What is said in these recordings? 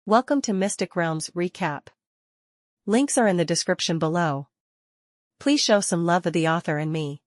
Welcome to Mystic Realms Recap. Links are in the description below. Please show some love of the author and me.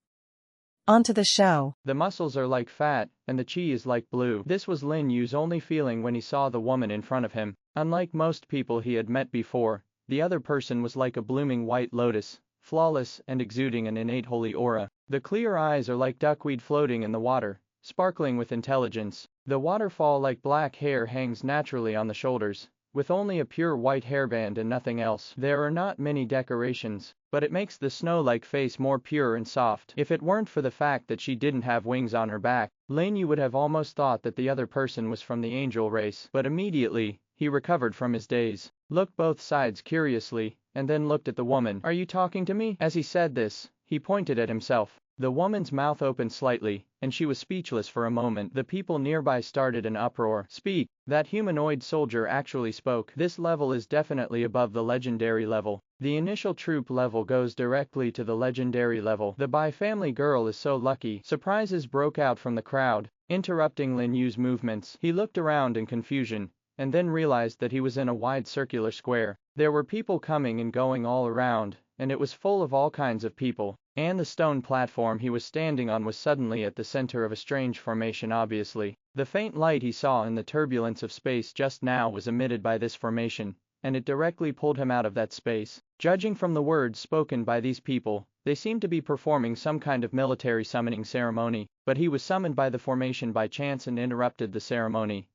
On to the show. The muscles are like fat, and the chi is like blue. This was Lin Yu's only feeling when he saw the woman in front of him. Unlike most people he had met before, the other person was like a blooming white lotus, flawless and exuding an innate holy aura. The clear eyes are like duckweed floating in the water, sparkling with intelligence. The waterfall-like black hair hangs naturally on the shoulders, with only a pure white hairband and nothing else. There are not many decorations, but it makes the snow-like face more pure and soft. If it weren't for the fact that she didn't have wings on her back, Lin You would have almost thought that the other person was from the angel race. But immediately, he recovered from his daze, looked both sides curiously, and then looked at the woman. "Are you talking to me?" As he said this, he pointed at himself. The woman's mouth opened slightly, and she was speechless for a moment. The people nearby started an uproar. "Speak!" That humanoid soldier actually spoke. "This level is definitely above the legendary level. The initial troop level goes directly to the legendary level. The Bai family girl is so lucky." Surprises broke out from the crowd, interrupting Lin Yu's movements. He looked around in confusion, and then realized that he was in a wide circular square. There were people coming and going all around, and it was full of all kinds of people. And the stone platform he was standing on was suddenly at the center of a strange formation. Obviously, the faint light he saw in the turbulence of space just now was emitted by this formation, and it directly pulled him out of that space. Judging from the words spoken by these people, they seemed to be performing some kind of military summoning ceremony, but he was summoned by the formation by chance and interrupted the ceremony.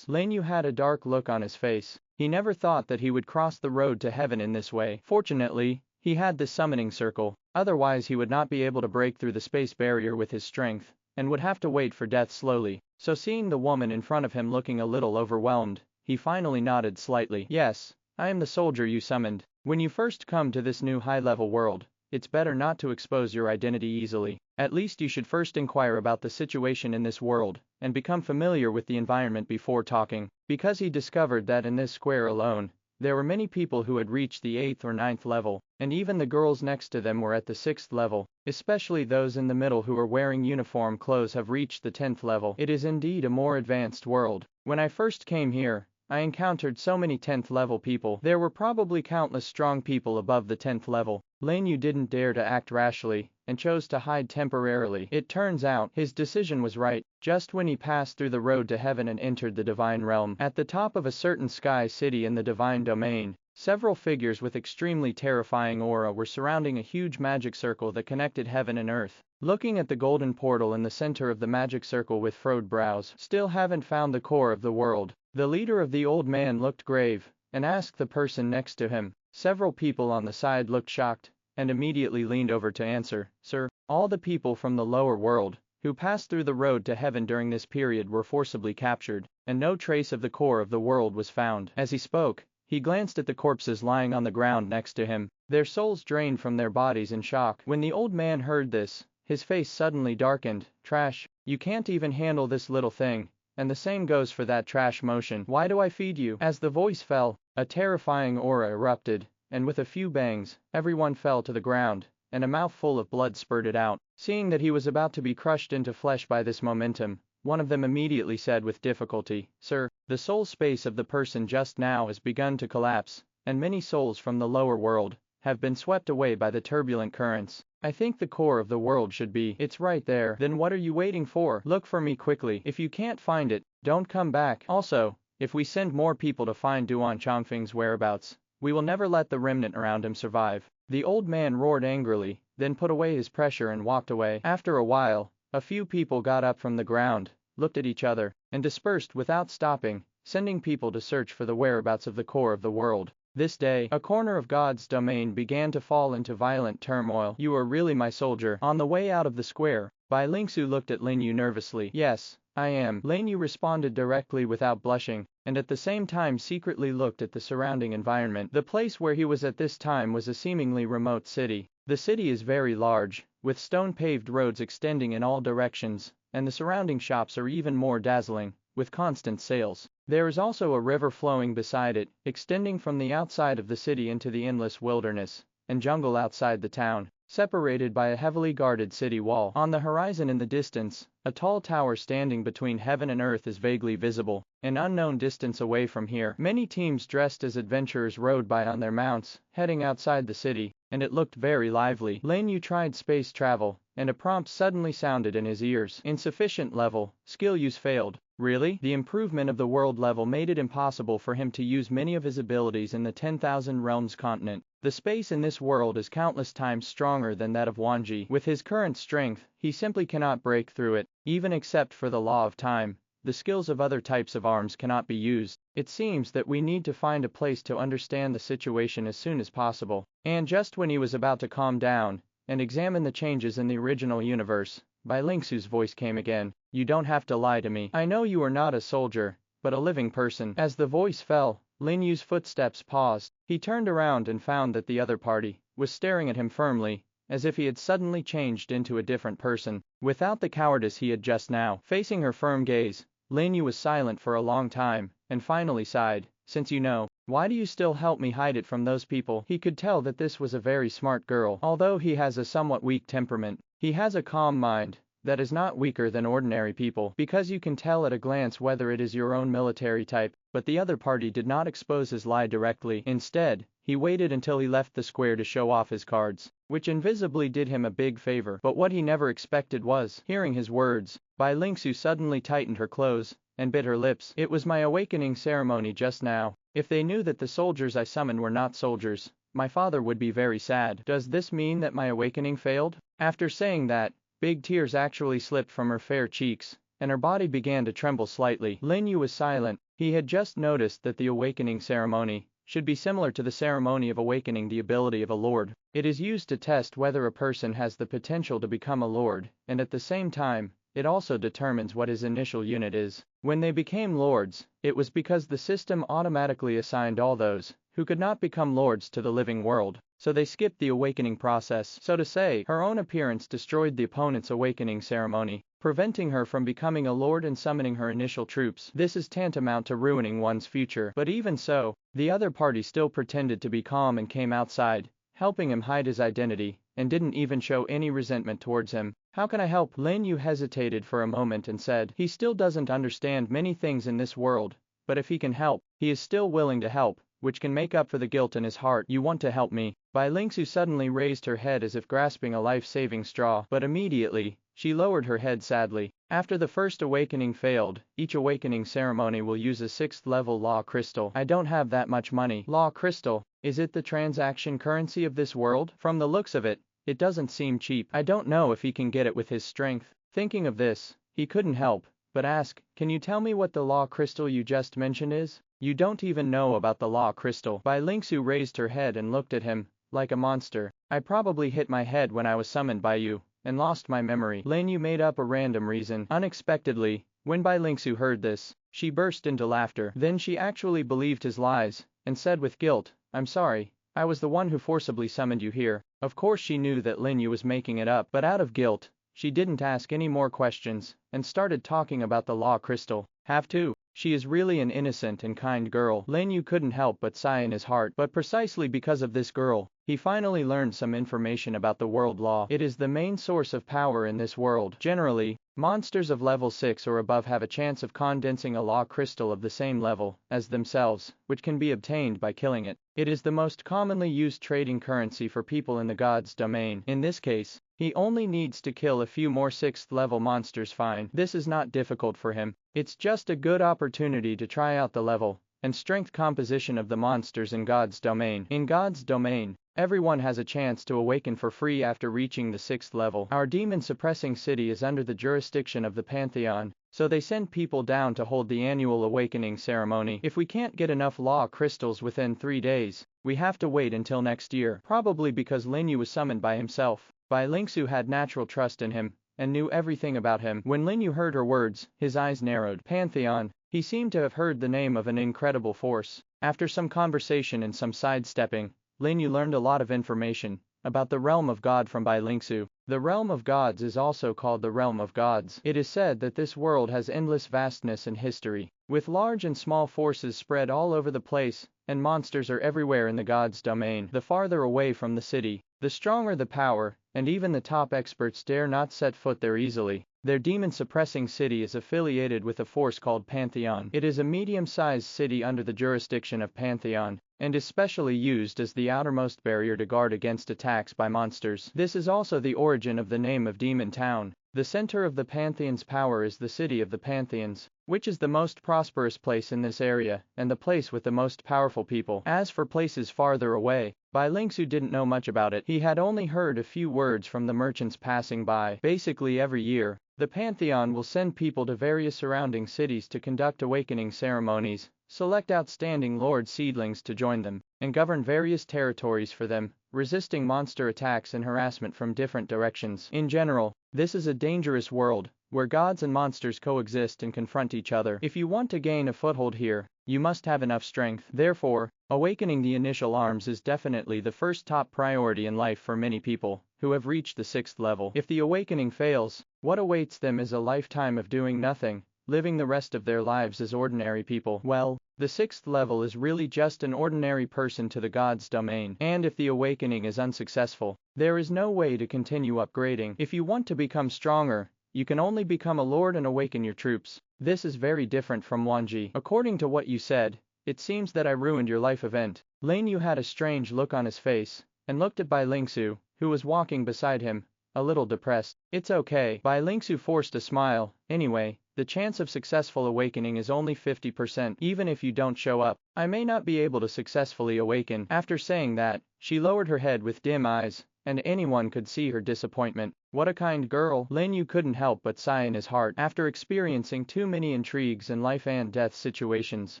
Lin You had a dark look on his face. He never thought that he would cross the road to heaven in this way. Fortunately, he had this summoning circle, otherwise he would not be able to break through the space barrier with his strength, and would have to wait for death slowly. So seeing the woman in front of him looking a little overwhelmed, he finally nodded slightly. "Yes, I am the soldier you summoned. When you first come to this new high-level world, it's better not to expose your identity easily. At least you should first inquire about the situation in this world, and become familiar with the environment before talking." Because he discovered that in this square alone, there were many people who had reached the 8th or 9th level, and even the girls next to them were at the 6th level. Especially those in the middle who are wearing uniform clothes have reached the 10th level. It is indeed a more advanced world. When I first came here, I encountered so many 10th level people. There were probably countless strong people above the 10th level. Lin You didn't dare to act rashly, and chose to hide temporarily. It turns out, his decision was right. Just when he passed through the road to heaven and entered the divine realm, at the top of a certain sky city in the divine domain, several figures with extremely terrifying aura were surrounding a huge magic circle that connected heaven and earth. Looking at the golden portal in the center of the magic circle with furrowed brows. "Still haven't found the core of the world." The leader of the old man looked grave, and asked the person next to him. Several people on the side looked shocked, and immediately leaned over to answer. "Sir, all the people from the lower world, who passed through the road to heaven during this period were forcibly captured, and no trace of the core of the world was found." As he spoke, he glanced at the corpses lying on the ground next to him, their souls drained from their bodies in shock. When the old man heard this, his face suddenly darkened. "Trash, you can't even handle this little thing, and the same goes for that trash motion. Why do I feed you?" As the voice fell, a terrifying aura erupted, and with a few bangs, everyone fell to the ground, and a mouthful of blood spurted out. Seeing that he was about to be crushed into flesh by this momentum, one of them immediately said with difficulty, "Sir, the soul space of the person just now has begun to collapse, and many souls from the lower world have been swept away by the turbulent currents. I think the core of the world should be." "It's right there." "Then what are you waiting for? Look for me quickly. If you can't find it, don't come back. Also, if we send more people to find Duan Chongfeng's whereabouts, we will never let the remnant around him survive." The old man roared angrily, then put away his pressure and walked away. After a while, a few people got up from the ground, looked at each other, and dispersed without stopping, sending people to search for the whereabouts of the core of the world. This day, a corner of God's domain began to fall into violent turmoil. "You are really my soldier." On the way out of the square, Bai Lingsu looked at Lin You nervously. "Yes, I am." Lin You responded directly without blushing, and at the same time secretly looked at the surrounding environment. The place where he was at this time was a seemingly remote city. The city is very large, with stone-paved roads extending in all directions, and the surrounding shops are even more dazzling, with constant sales. There is also a river flowing beside it, extending from the outside of the city into the endless wilderness and jungle outside the town. separated by a heavily guarded city wall. On the horizon in the distance, a tall tower standing between heaven and earth is vaguely visible. An unknown distance away from here, many teams dressed as adventurers rode by on their mounts, heading outside the city, and it looked very lively. Lin You tried space travel, and a prompt suddenly sounded in his ears. Insufficient level, skill use failed. Really? The improvement of the world level made it impossible for him to use many of his abilities in the 10,000 Realms continent. The space in this world is countless times stronger than that of Wanji. With his current strength, he simply cannot break through it, even except for the law of time. The skills of other types of arms cannot be used. It seems that we need to find a place to understand the situation as soon as possible. And just when he was about to calm down and examine the changes in the original universe, Bai Lingsu's voice came again. You don't have to lie to me. I know you are not a soldier, but a living person. As the voice fell, Lin Yu's footsteps paused. He turned around and found that the other party was staring at him firmly, as if he had suddenly changed into a different person, without the cowardice he had just now. Facing her firm gaze, Lin Yu was silent for a long time, and finally sighed. Since you know, why do you still help me hide it from those people? He could tell that this was a very smart girl. Although he has a somewhat weak temperament, he has a calm mind that is not weaker than ordinary people, because you can tell at a glance whether it is your own military type. But the other party did not expose his lie directly. Instead, he waited until he left the square to show off his cards, which invisibly did him a big favor. But what he never expected was, hearing his words, Bai Lingsu suddenly tightened her clothes and bit her lips. It was my awakening ceremony just now. If they knew that the soldiers I summoned were not soldiers, my father would be very sad. Does this mean that my awakening failed? After saying that, big tears actually slipped from her fair cheeks, and her body began to tremble slightly. Lin Yu was silent. He had just noticed that the awakening ceremony should be similar to the ceremony of awakening the ability of a lord. It is used to test whether a person has the potential to become a lord, and at the same time, it also determines what his initial unit is. When they became lords, it was because the system automatically assigned all those who could not become lords to the living world, so they skipped the awakening process. So to say, her own appearance destroyed the opponent's awakening ceremony, preventing her from becoming a lord and summoning her initial troops. This is tantamount to ruining one's future. But even so, the other party still pretended to be calm and came outside, helping him hide his identity, and didn't even show any resentment towards him. How can I help? Lin Yu hesitated for a moment and said, he still doesn't understand many things in this world, but if he can help, he is still willing to help, which can make up for the guilt in his heart. You want to help me? Bai Lingsu suddenly raised her head as if grasping a life-saving straw, but immediately, she lowered her head sadly. After the first awakening failed, each awakening ceremony will use a 6th level law crystal. I don't have that much money. Law crystal, is it the transaction currency of this world? From the looks of it, it doesn't seem cheap. I don't know if he can get it with his strength. Thinking of this, he couldn't help but ask, can you tell me what the law crystal you just mentioned is? You don't even know about the law crystal. Bai Lingsu raised her head and looked at him like a monster. I probably hit my head when I was summoned by you and lost my memory. Lin Yu made up a random reason. Unexpectedly, when Bai Lingsu heard this, she burst into laughter. Then she actually believed his lies and said with guilt, I'm sorry, I was the one who forcibly summoned you here. Of course she knew that Lin Yu was making it up, but out of guilt, she didn't ask any more questions and started talking about the law crystal. Have to. She is really an innocent and kind girl. Lin Yu couldn't help but sigh in his heart. But precisely because of this girl, he finally learned some information about the world law. It is the main source of power in this world. Generally, monsters of level 6 or above have a chance of condensing a law crystal of the same level as themselves, which can be obtained by killing it. It is the most commonly used trading currency for people in the god's domain. In this case, he only needs to kill a few more 6th level monsters. Fine. This is not difficult for him. It's just a good opportunity to try out the level and strength composition of the monsters in God's domain. In God's domain, everyone has a chance to awaken for free after reaching the 6th level. Our demon-suppressing city is under the jurisdiction of the Pantheon, so they send people down to hold the annual awakening ceremony. If we can't get enough law crystals within 3 days, we have to wait until next year. Probably because Lin Yu was summoned by himself. Bai Lingsu had natural trust in him and knew everything about him. When Lin Yu heard her words, his eyes narrowed. Pantheon. He seemed to have heard the name of an incredible force. After some conversation and some sidestepping, Lin Yu learned a lot of information about the realm of God from Bai Lingsu. The realm of gods is also called the realm of gods. It is said that this world has endless vastness and history. with large and small forces spread all over the place, and monsters are everywhere in the god's domain. The farther away from the city, the stronger the power, and even the top experts dare not set foot there easily. Their demon-suppressing city is affiliated with a force called Pantheon. It is a medium-sized city under the jurisdiction of Pantheon, and is specially used as the outermost barrier to guard against attacks by monsters. This is also the origin of the name of Demon Town. The center of the Pantheon's power is the city of the Pantheons, which is the most prosperous place in this area, and the place with the most powerful people. As for places farther away, Bai Lingsu didn't know much about it. He had only heard a few words from the merchants passing by. Basically every year, the Pantheon will send people to various surrounding cities to conduct awakening ceremonies, select outstanding Lord Seedlings to join them, and govern various territories for them, resisting monster attacks and harassment from different directions. In general, this is a dangerous world, where gods and monsters coexist and confront each other. If you want to gain a foothold here, you must have enough strength. Therefore, awakening the initial arms is definitely the first top priority in life for many people who have reached the 6th level. If the awakening fails, what awaits them is a lifetime of doing nothing, living the rest of their lives as ordinary people. Well, the 6th level is really just an ordinary person to the god's domain, and if the awakening is unsuccessful, there is no way to continue upgrading. If you want to become stronger, you can only become a lord and awaken your troops. This is very different from Wanji. According to what you said, it seems that I ruined your life event. Lin Yu had a strange look on his face, and looked at Bai Lingsu, who was walking beside him, a little depressed. It's okay. Bai Lingsu forced a smile. Anyway, the chance of successful awakening is only 50%. Even if you don't show up, I may not be able to successfully awaken. After saying that, she lowered her head with dim eyes, and anyone could see her disappointment. What a kind girl. Lin Yu couldn't help but sigh in his heart. After experiencing too many intrigues and life and death situations,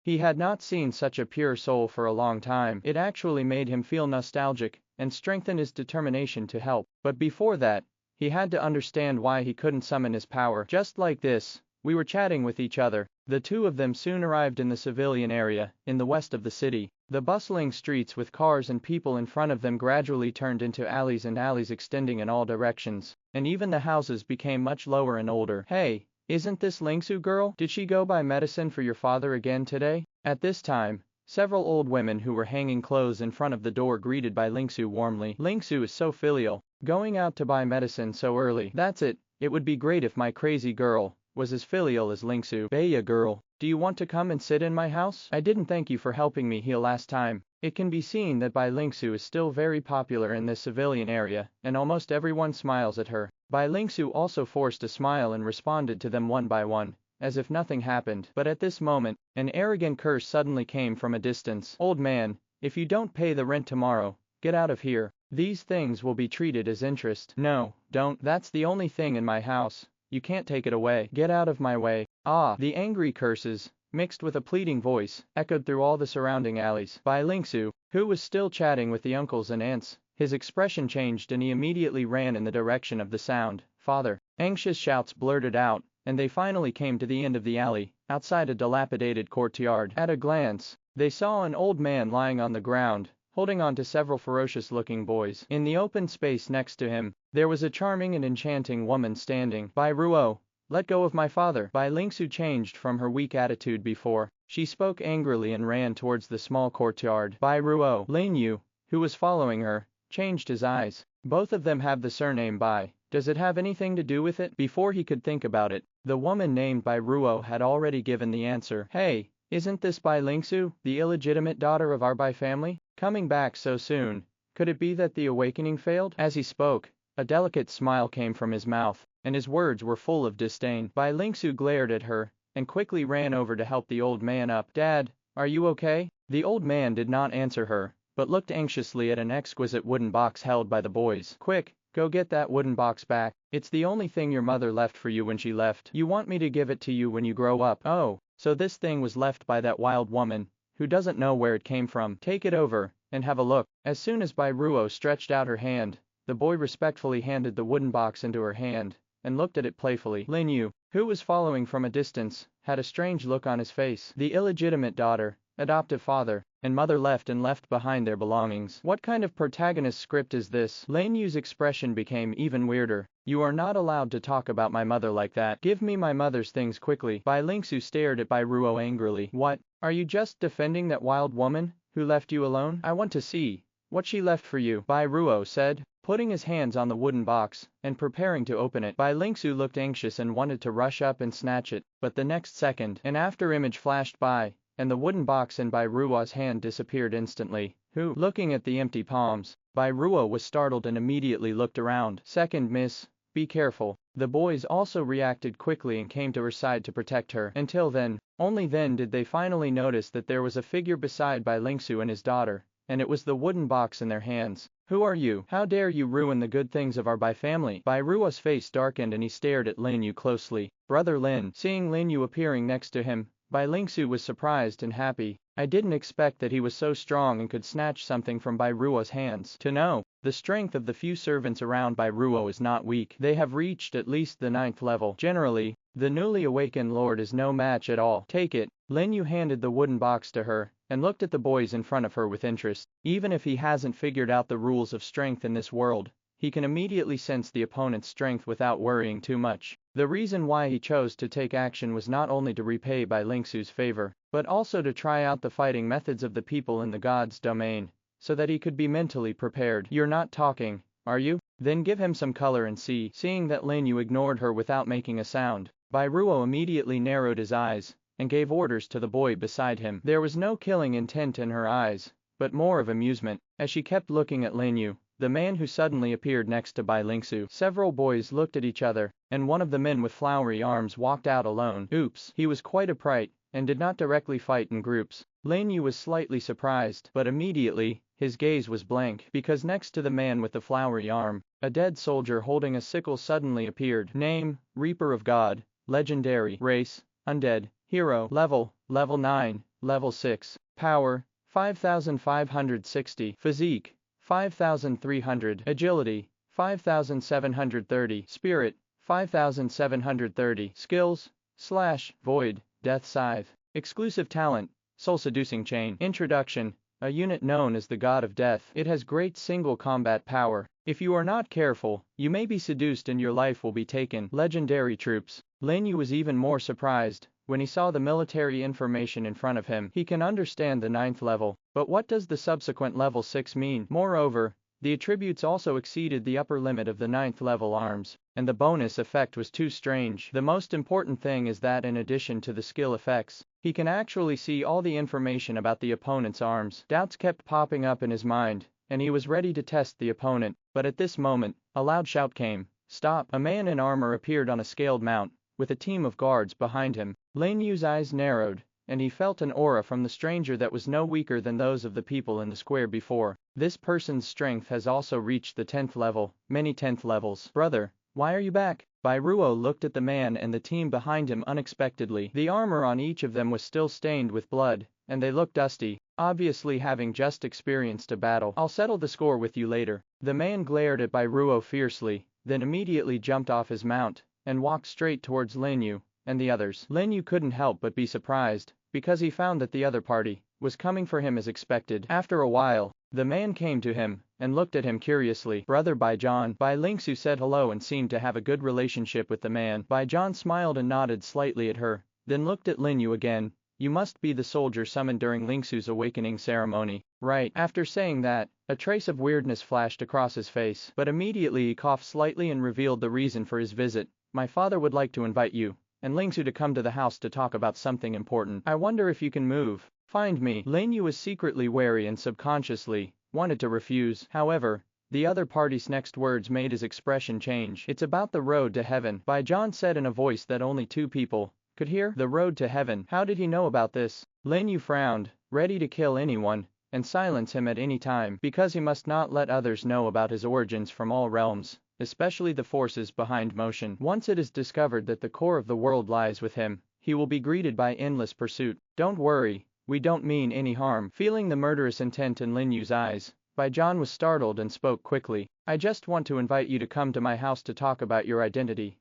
he had not seen such a pure soul for a long time. It actually made him feel nostalgic, and strengthened his determination to help. But before that, he had to understand why he couldn't summon his power. Just like this, we were chatting with each other. The two of them soon arrived in the civilian area, in the west of the city. The bustling streets with cars and people in front of them gradually turned into alleys and alleys extending in all directions, and even the houses became much lower and older. Hey, isn't this Lingsu girl? Did she go buy medicine for your father again today? At this time, several old women who were hanging clothes in front of the door greeted Bai Lingsu warmly. Lingsu is so filial, going out to buy medicine so early. That's it. It would be great if my crazy girl was as filial as Lingsu. Baya girl, do you want to come and sit in my house? I didn't thank you for helping me heal last time. It can be seen that Bai Lingsu is still very popular in this civilian area, and almost everyone smiles at her. Bai Lingsu also forced a smile and responded to them one by one, as if nothing happened. But at this moment, an arrogant curse suddenly came from a distance. Old man, if you don't pay the rent tomorrow, get out of here. These things will be treated as interest. No, don't. That's the only thing in my house. You can't take it away. Get out of my way. Ah, the angry curses, mixed with a pleading voice, echoed through all the surrounding alleys. Bai Lingsu, who was still chatting with the uncles and aunts, his expression changed and he immediately ran in the direction of the sound. Father. Anxious shouts blurted out, and they finally came to the end of the alley, outside a dilapidated courtyard. At a glance, they saw an old man lying on the ground, holding on to several ferocious-looking boys. In the open space next to him, there was a charming and enchanting woman standing. Bai Ruo, let go of my father. Bai Lingsu changed from her weak attitude before. She spoke angrily and ran towards the small courtyard. Bai Ruo. Lin You, who was following her, changed his eyes. Both of them have the surname Bai. Does it have anything to do with it? Before he could think about it, the woman named Bai Ruo had already given the answer. Hey, isn't this Bai Lingsu, the illegitimate daughter of our Bai family? Coming back so soon, could it be that the awakening failed? As he spoke, a delicate smile came from his mouth, and his words were full of disdain. Bai Lingsu glared at her, and quickly ran over to help the old man up. Dad, are you okay? The old man did not answer her, but looked anxiously at an exquisite wooden box held by the boys. Quick, go get that wooden box back. It's the only thing your mother left for you when she left. You want me to give it to you when you grow up. Oh, so this thing was left by that wild woman, who doesn't know where it came from. Take it over, and have a look. As soon as Bai Ruo stretched out her hand, the boy respectfully handed the wooden box into her hand, and looked at it playfully. Lin You, who was following from a distance, had a strange look on his face. The illegitimate daughter, adoptive father, and mother left behind their belongings. What kind of protagonist script is this? Lin Yu's expression became even weirder. You are not allowed to talk about my mother like that. Give me my mother's things quickly. Bai Lingsu stared at Bai Ruo angrily. What? Are you just defending that wild woman who left you alone? I want to see what she left for you, Bai Ruo said, putting his hands on the wooden box and preparing to open it. Bai Lingsu looked anxious and wanted to rush up and snatch it, but the next second, an after image flashed by, and the wooden box in Bai Ruo's hand disappeared instantly. Who? Looking at the empty palms, Bai Ruo was startled and immediately looked around. Second miss. Be careful. The boys also reacted quickly and came to her side to protect her. Until then, only then did they finally notice that there was a figure beside Bai Lingsu and his daughter, and it was the wooden box in their hands. Who are you? How dare you ruin the good things of our Bai family? Bai Ruo's face darkened and he stared at Lin You closely. Brother Lin. Seeing Lin You appearing next to him, Bai Lingsu was surprised and happy. I didn't expect that he was so strong and could snatch something from Bai Ruo's hands. To know the strength of the few servants around Bai Ruo is not weak. They have reached at least the 9th level. Generally, the newly awakened lord is no match at all. Take it. Lin Yu handed the wooden box to her and looked at the boys in front of her with interest. Even if he hasn't figured out the rules of strength in this world, he can immediately sense the opponent's strength without worrying too much. The reason why he chose to take action was not only to repay Bai Lingsu's favor, but also to try out the fighting methods of the people in the god's domain, so that he could be mentally prepared. You're not talking, are you? Then give him some color and see. Seeing that Lin Yu ignored her without making a sound, Bai Ruo immediately narrowed his eyes and gave orders to the boy beside him. There was no killing intent in her eyes, but more of amusement, as she kept looking at Lin Yu, the man who suddenly appeared next to Bai Lingsu. Several boys looked at each other, and one of the men with flowery arms walked out alone. Oops. He was quite upright, and did not directly fight in groups. Lin Yu was slightly surprised, but immediately, his gaze was blank, because next to the man with the flowery arm, a dead soldier holding a sickle suddenly appeared. Name, Reaper of God, legendary, race, undead, hero, level 9, level 6, power, 5560, physique, 5300, agility, 5730, spirit, 5730, skills, slash, void, death scythe, exclusive talent, soul seducing chain. Introduction, a unit known as the God of Death. It has great single combat power. If you are not careful, you may be seduced and your life will be taken. Legendary troops. Lin Yu was even more surprised when he saw the military information in front of him. He can understand the 9th level, but what does the subsequent level 6 mean? Moreover, the attributes also exceeded the upper limit of the 9th level arms, and the bonus effect was too strange. The most important thing is that in addition to the skill effects, he can actually see all the information about the opponent's arms. Doubts kept popping up in his mind, and he was ready to test the opponent, but at this moment, a loud shout came. Stop! A man in armor appeared on a scaled mount, with a team of guards behind him. Lin Yu's eyes narrowed, and he felt an aura from the stranger that was no weaker than those of the people in the square before. This person's strength has also reached the 10th level, many 10th levels. Brother, why are you back? Bai Ruo looked at the man and the team behind him unexpectedly. The armor on each of them was still stained with blood, and they looked dusty, obviously having just experienced a battle. I'll settle the score with you later. The man glared at Bai Ruo fiercely, then immediately jumped off his mount and walked straight towards Lin Yu and the others. Lin Yu couldn't help but be surprised, because he found that the other party was coming for him as expected. After a while, the man came to him and looked at him curiously. Brother Baijan. Bai Lingsu said hello and seemed to have a good relationship with the man. Baijan smiled and nodded slightly at her, then looked at Lin Yu again. You must be the soldier summoned during Lingsu's awakening ceremony, right? After saying that, a trace of weirdness flashed across his face, but immediately he coughed slightly and revealed the reason for his visit. My father would like to invite you and Lingsu to come to the house to talk about something important. I wonder if you can move. Find me. Lin Yu was secretly wary and subconsciously wanted to refuse. However, the other party's next words made his expression change. It's about the road to heaven, Baijan said in a voice that only two people could hear. The road to heaven. How did he know about this? Lin Yu frowned, ready to kill anyone and silence him at any time, because he must not let others know about his origins from all realms, especially the forces behind motion. Once it is discovered that the core of the world lies with him, he will be greeted by endless pursuit. Don't worry, we don't mean any harm. Feeling the murderous intent in Lin Yu's eyes, Baijan was startled and spoke quickly. I just want to invite you to come to my house to talk about your identity.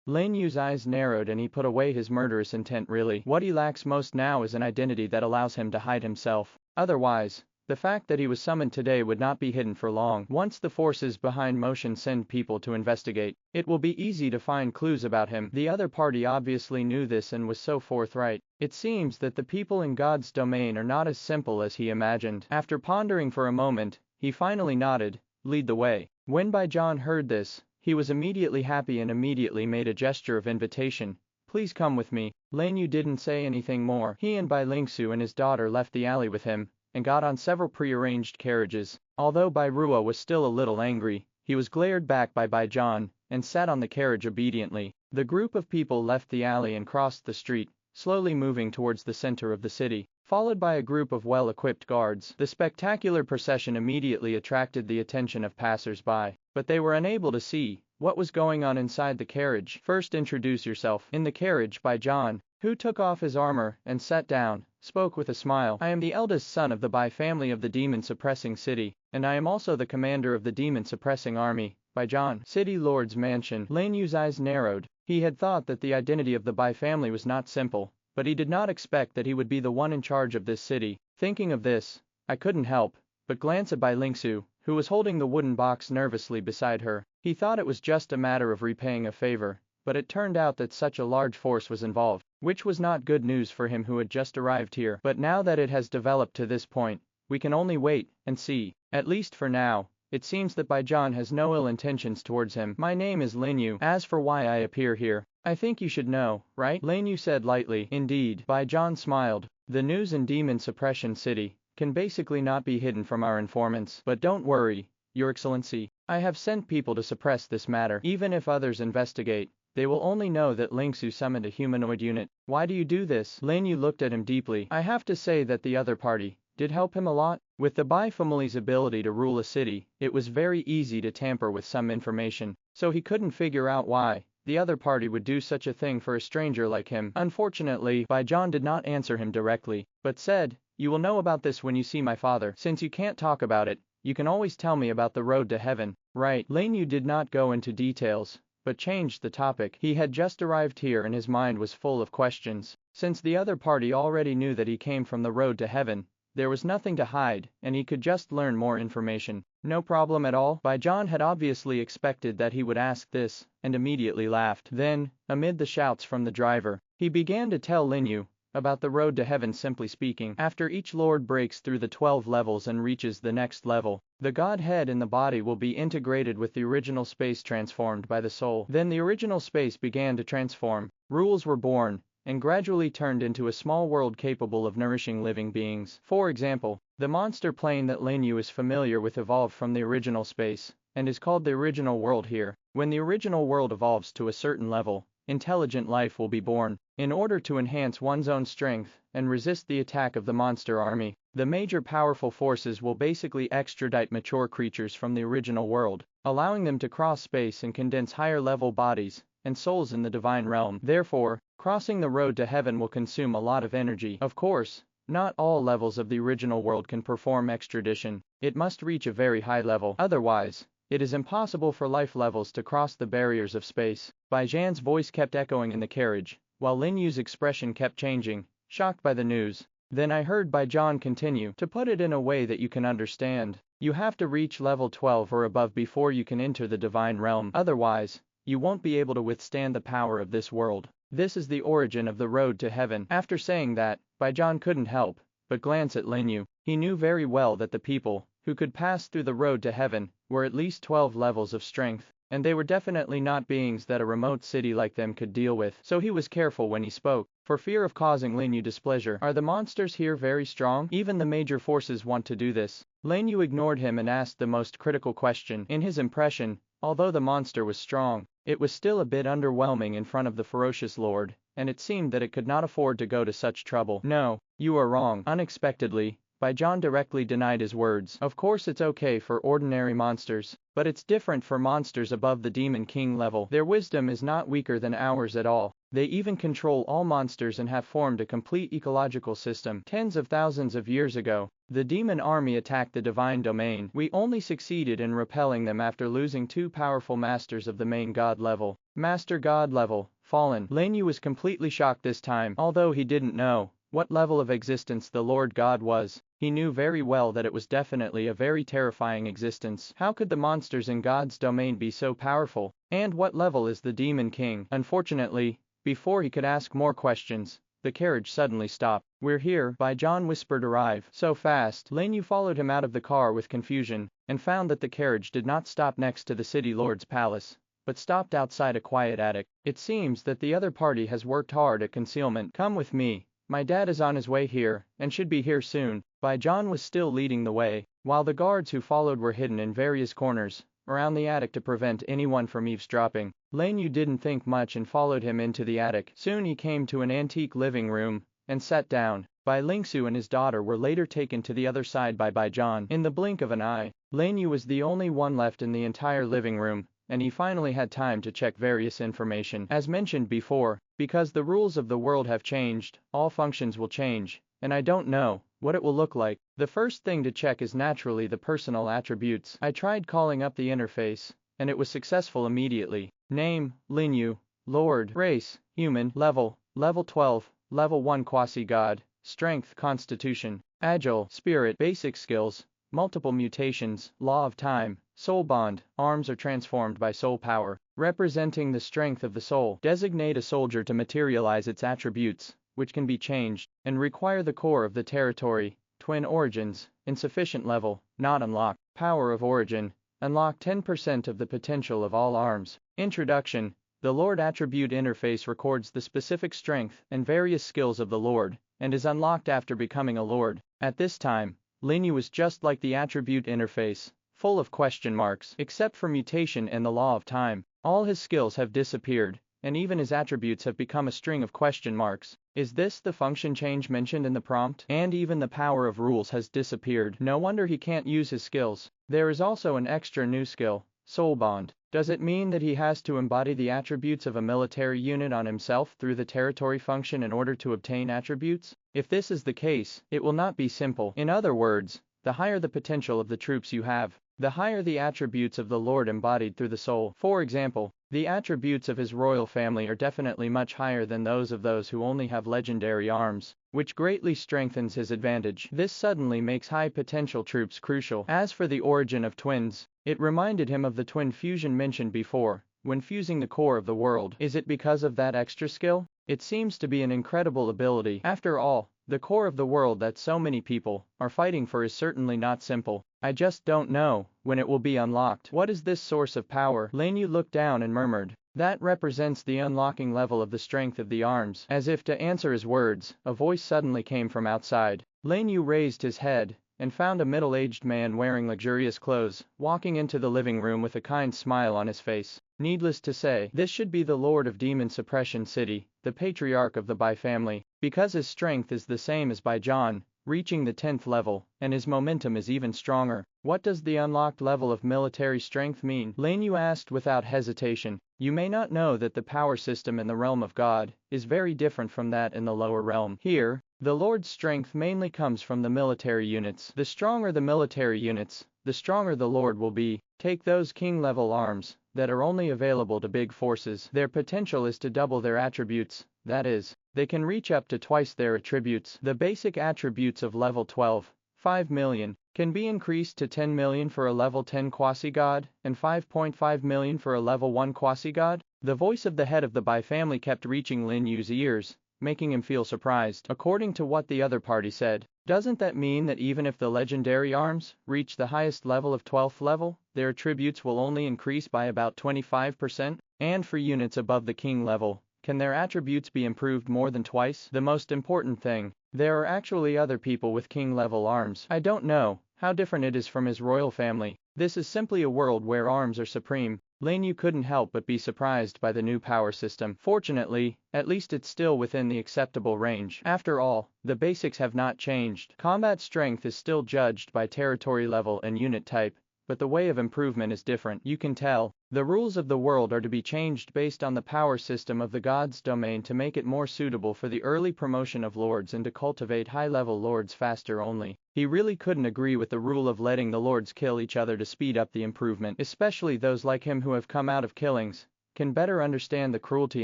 Lin Yu's eyes narrowed and he put away his murderous intent. Really, what he lacks most now is an identity that allows him to hide himself. Otherwise, the fact that he was summoned today would not be hidden for long. Once the forces behind motion send people to investigate, it will be easy to find clues about him. The other party obviously knew this and was so forthright. It seems that the people in God's domain are not as simple as he imagined. After pondering for a moment, he finally nodded, "Lead the way." When Baijan heard this, he was immediately happy and immediately made a gesture of invitation. "Please come with me." Lin You didn't say anything more. He and Bai Lingsu and his daughter left the alley with him, and got on several pre-arranged carriages. Although Bai Rua was still a little angry, he was glared back by Baijan, and sat on the carriage obediently. The group of people left the alley and crossed the street, slowly moving towards the center of the city, followed by a group of well-equipped guards. The spectacular procession immediately attracted the attention of passers-by, but they were unable to see what was going on inside the carriage. "First introduce yourself." In the carriage, Baijan, who took off his armor and sat down, spoke with a smile. "I am the eldest son of the Bai family of the demon-suppressing city, and I am also the commander of the demon-suppressing army, Baijan." City Lord's mansion. Lin Yu's eyes narrowed. He had thought that the identity of the Bai family was not simple, but he did not expect that he would be the one in charge of this city. Thinking of this, I couldn't help but glance at Bai Lingsu, who was holding the wooden box nervously beside her. He thought it was just a matter of repaying a favor, but it turned out that such a large force was involved, which was not good news for him who had just arrived here. But now that it has developed to this point, we can only wait and see. At least for now, it seems that Baijan has no ill intentions towards him. "My name is Lin You. As for why I appear here, I think you should know, right?" Lin You said lightly. "Indeed." Baijan smiled. "The news in Demon Suppression City can basically not be hidden from our informants. But don't worry, Your Excellency. I have sent people to suppress this matter. Even if others investigate, they will only know that Lingsu summoned a humanoid unit." "Why do you do this?" Lin Yu looked at him deeply. "I have to say that the other party did help him a lot. With the Bai family's ability to rule a city, it was very easy to tamper with some information, so he couldn't figure out why the other party would do such a thing for a stranger like him." Unfortunately, Baijan did not answer him directly, but said, "You will know about this when you see my father. Since you can't talk about it, you can always tell me about the road to heaven." "Right." Lin Yu did not go into details, but changed the topic. He had just arrived here and his mind was full of questions. Since the other party already knew that he came from the road to heaven, there was nothing to hide, and he could just learn more information. "No problem at all." Baijan had obviously expected that he would ask this, and immediately laughed. Then, amid the shouts from the driver, he began to tell Lin Yu about the road to heaven. Simply speaking, after each lord breaks through the 12 levels and reaches the next level, the godhead in the body will be integrated with the original space transformed by the soul. Then the original space began to transform, rules were born, and gradually turned into a small world capable of nourishing living beings. For example, the monster plane that Lin Yu is familiar with evolved from the original space, and is called the original world here. When the original world evolves to a certain level, intelligent life will be born. In order to enhance one's own strength and resist the attack of the monster army, the major powerful forces will basically extradite mature creatures from the original world, allowing them to cross space and condense higher level bodies and souls in the divine realm. Therefore, crossing the road to heaven will consume a lot of energy. Of course, not all levels of the original world can perform extradition. It must reach a very high level. Otherwise, it is impossible for life levels to cross the barriers of space. Baijan's voice kept echoing in the carriage, while Lin Yu's expression kept changing, shocked by the news. Then I heard Baijan continue, "To put it in a way that you can understand, you have to reach level 12 or above before you can enter the divine realm. Otherwise, you won't be able to withstand the power of this world. This is the origin of the road to heaven." After saying that, Baijan couldn't help but glance at Lin Yu. He knew very well that the people who could pass through the road to heaven were at least 12 levels of strength, and they were definitely not beings that a remote city like them could deal with. So he was careful when he spoke, for fear of causing Lin Yu displeasure. "Are the monsters here very strong? Even the major forces want to do this." Lin Yu ignored him and asked the most critical question. In his impression, although the monster was strong, it was still a bit underwhelming in front of the ferocious lord, and it seemed that it could not afford to go to such trouble. "No, you are wrong." Unexpectedly, Baijan directly denied his words. "Of course it's okay for ordinary monsters, but it's different for monsters above the Demon King level. Their wisdom is not weaker than ours at all. They even control all monsters and have formed a complete ecological system. Tens of thousands of years ago, the demon army attacked the divine domain. We only succeeded in repelling them after losing 2 powerful masters of the main god level. Master god level, fallen." Lin Yu was completely shocked this time, although he didn't know what level of existence the Lord God was. he knew very well that it was definitely a very terrifying existence. How could the monsters in God's domain be so powerful? And what level is the Demon King? Unfortunately, before he could ask more questions, the carriage suddenly stopped. "We're here," John whispered. "Arrive." So fast, Lin You followed him out of the car with confusion, and found that the carriage did not stop next to the city lord's palace, but stopped outside a quiet attic. "It seems that the other party has worked hard at concealment. Come with me. My dad is on his way here, and should be here soon." John was still leading the way, while the guards who followed were hidden in various corners around the attic to prevent anyone from eavesdropping. Lin You didn't think much and followed him into the attic. Soon he came to an antique living room and sat down. Lin Su and his daughter were later taken to the other side by John. In the blink of an eye, Lin Yu was the only one left in the entire living room, and he finally had time to check various information. As mentioned before, because the rules of the world have changed, all functions will change, and I don't know what it will look like. The first thing to check is naturally the personal attributes. I tried calling up the interface, and it was successful immediately. Name, Lin Yu. Lord, race, human. Level 12, level 1 quasi-god. Strength, constitution. Agile, spirit. Basic skills, multiple mutations. Law of time, soul bond. Arms are transformed by soul power, representing the strength of the soul. Designate a soldier to materialize its attributes, which can be changed, and require the core of the territory. Twin origins, insufficient level, not unlocked. Power of origin, unlock 10% of the potential of all arms. Introduction. The Lord attribute interface records the specific strength and various skills of the Lord, and is unlocked after becoming a Lord. At this time, Lin Yu was just like the attribute interface, full of question marks. Except for mutation and the law of time, all his skills have disappeared, and even his attributes have become a string of question marks. Is this the function change mentioned in the prompt? And even the power of rules has disappeared. No wonder he can't use his skills. There is also an extra new skill, soul bond. Does it mean that he has to embody the attributes of a military unit on himself through the territory function in order to obtain attributes? If this is the case, it will not be simple. In other words, the higher the potential of the troops you have, the higher the attributes of the Lord embodied through the soul. For example, the attributes of his royal family are definitely much higher than those of those who only have legendary arms, which greatly strengthens his advantage. This suddenly makes high potential troops crucial. As for the origin of twins, it reminded him of the twin fusion mentioned before, when fusing the core of the world. Is it because of that extra skill? It seems to be an incredible ability. After all, the core of the world that so many people are fighting for is certainly not simple. I just don't know when it will be unlocked. What is this source of power? Lin Yu looked down and murmured. That represents the unlocking level of the strength of the arms. As if to answer his words, a voice suddenly came from outside. Lin Yu raised his head and found a middle-aged man wearing luxurious clothes, walking into the living room with a kind smile on his face. Needless to say, this should be the Lord of Demon Suppression City, the patriarch of the Bai family, because his strength is the same as John, reaching the 10th level, and his momentum is even stronger. What does the unlocked level of military strength mean? Lin Yu asked without hesitation. You may not know that the power system in the realm of God is very different from that in the lower realm. Here, the Lord's strength mainly comes from the military units. The stronger the military units, the stronger the Lord will be. Take those king-level arms that are only available to big forces. Their potential is to double their attributes, that is, they can reach up to twice their attributes. The basic attributes of level 12, 5 million, can be increased to 10 million for a level 10 quasi-god, and 5.5 million for a level 1 quasi-god. The voice of the head of the Bai family kept reaching Lin Yu's ears, making him feel surprised. According to what the other party said, doesn't that mean that even if the legendary arms reach the highest level of 12th level, their attributes will only increase by about 25%? And for units above the king level, can their attributes be improved more than twice? The most important thing, there are actually other people with king-level arms. I don't know how different it is from his royal family. This is simply a world where arms are supreme. Lin Yu couldn't help but be surprised by the new power system. Fortunately, at least it's still within the acceptable range. After all, the basics have not changed. Combat strength is still judged by territory level and unit type, but the way of improvement is different. You can tell, the rules of the world are to be changed based on the power system of the God's domain to make it more suitable for the early promotion of lords and to cultivate high-level lords faster only. He really couldn't agree with the rule of letting the lords kill each other to speed up the improvement, especially those like him who have come out of killings, can better understand the cruelty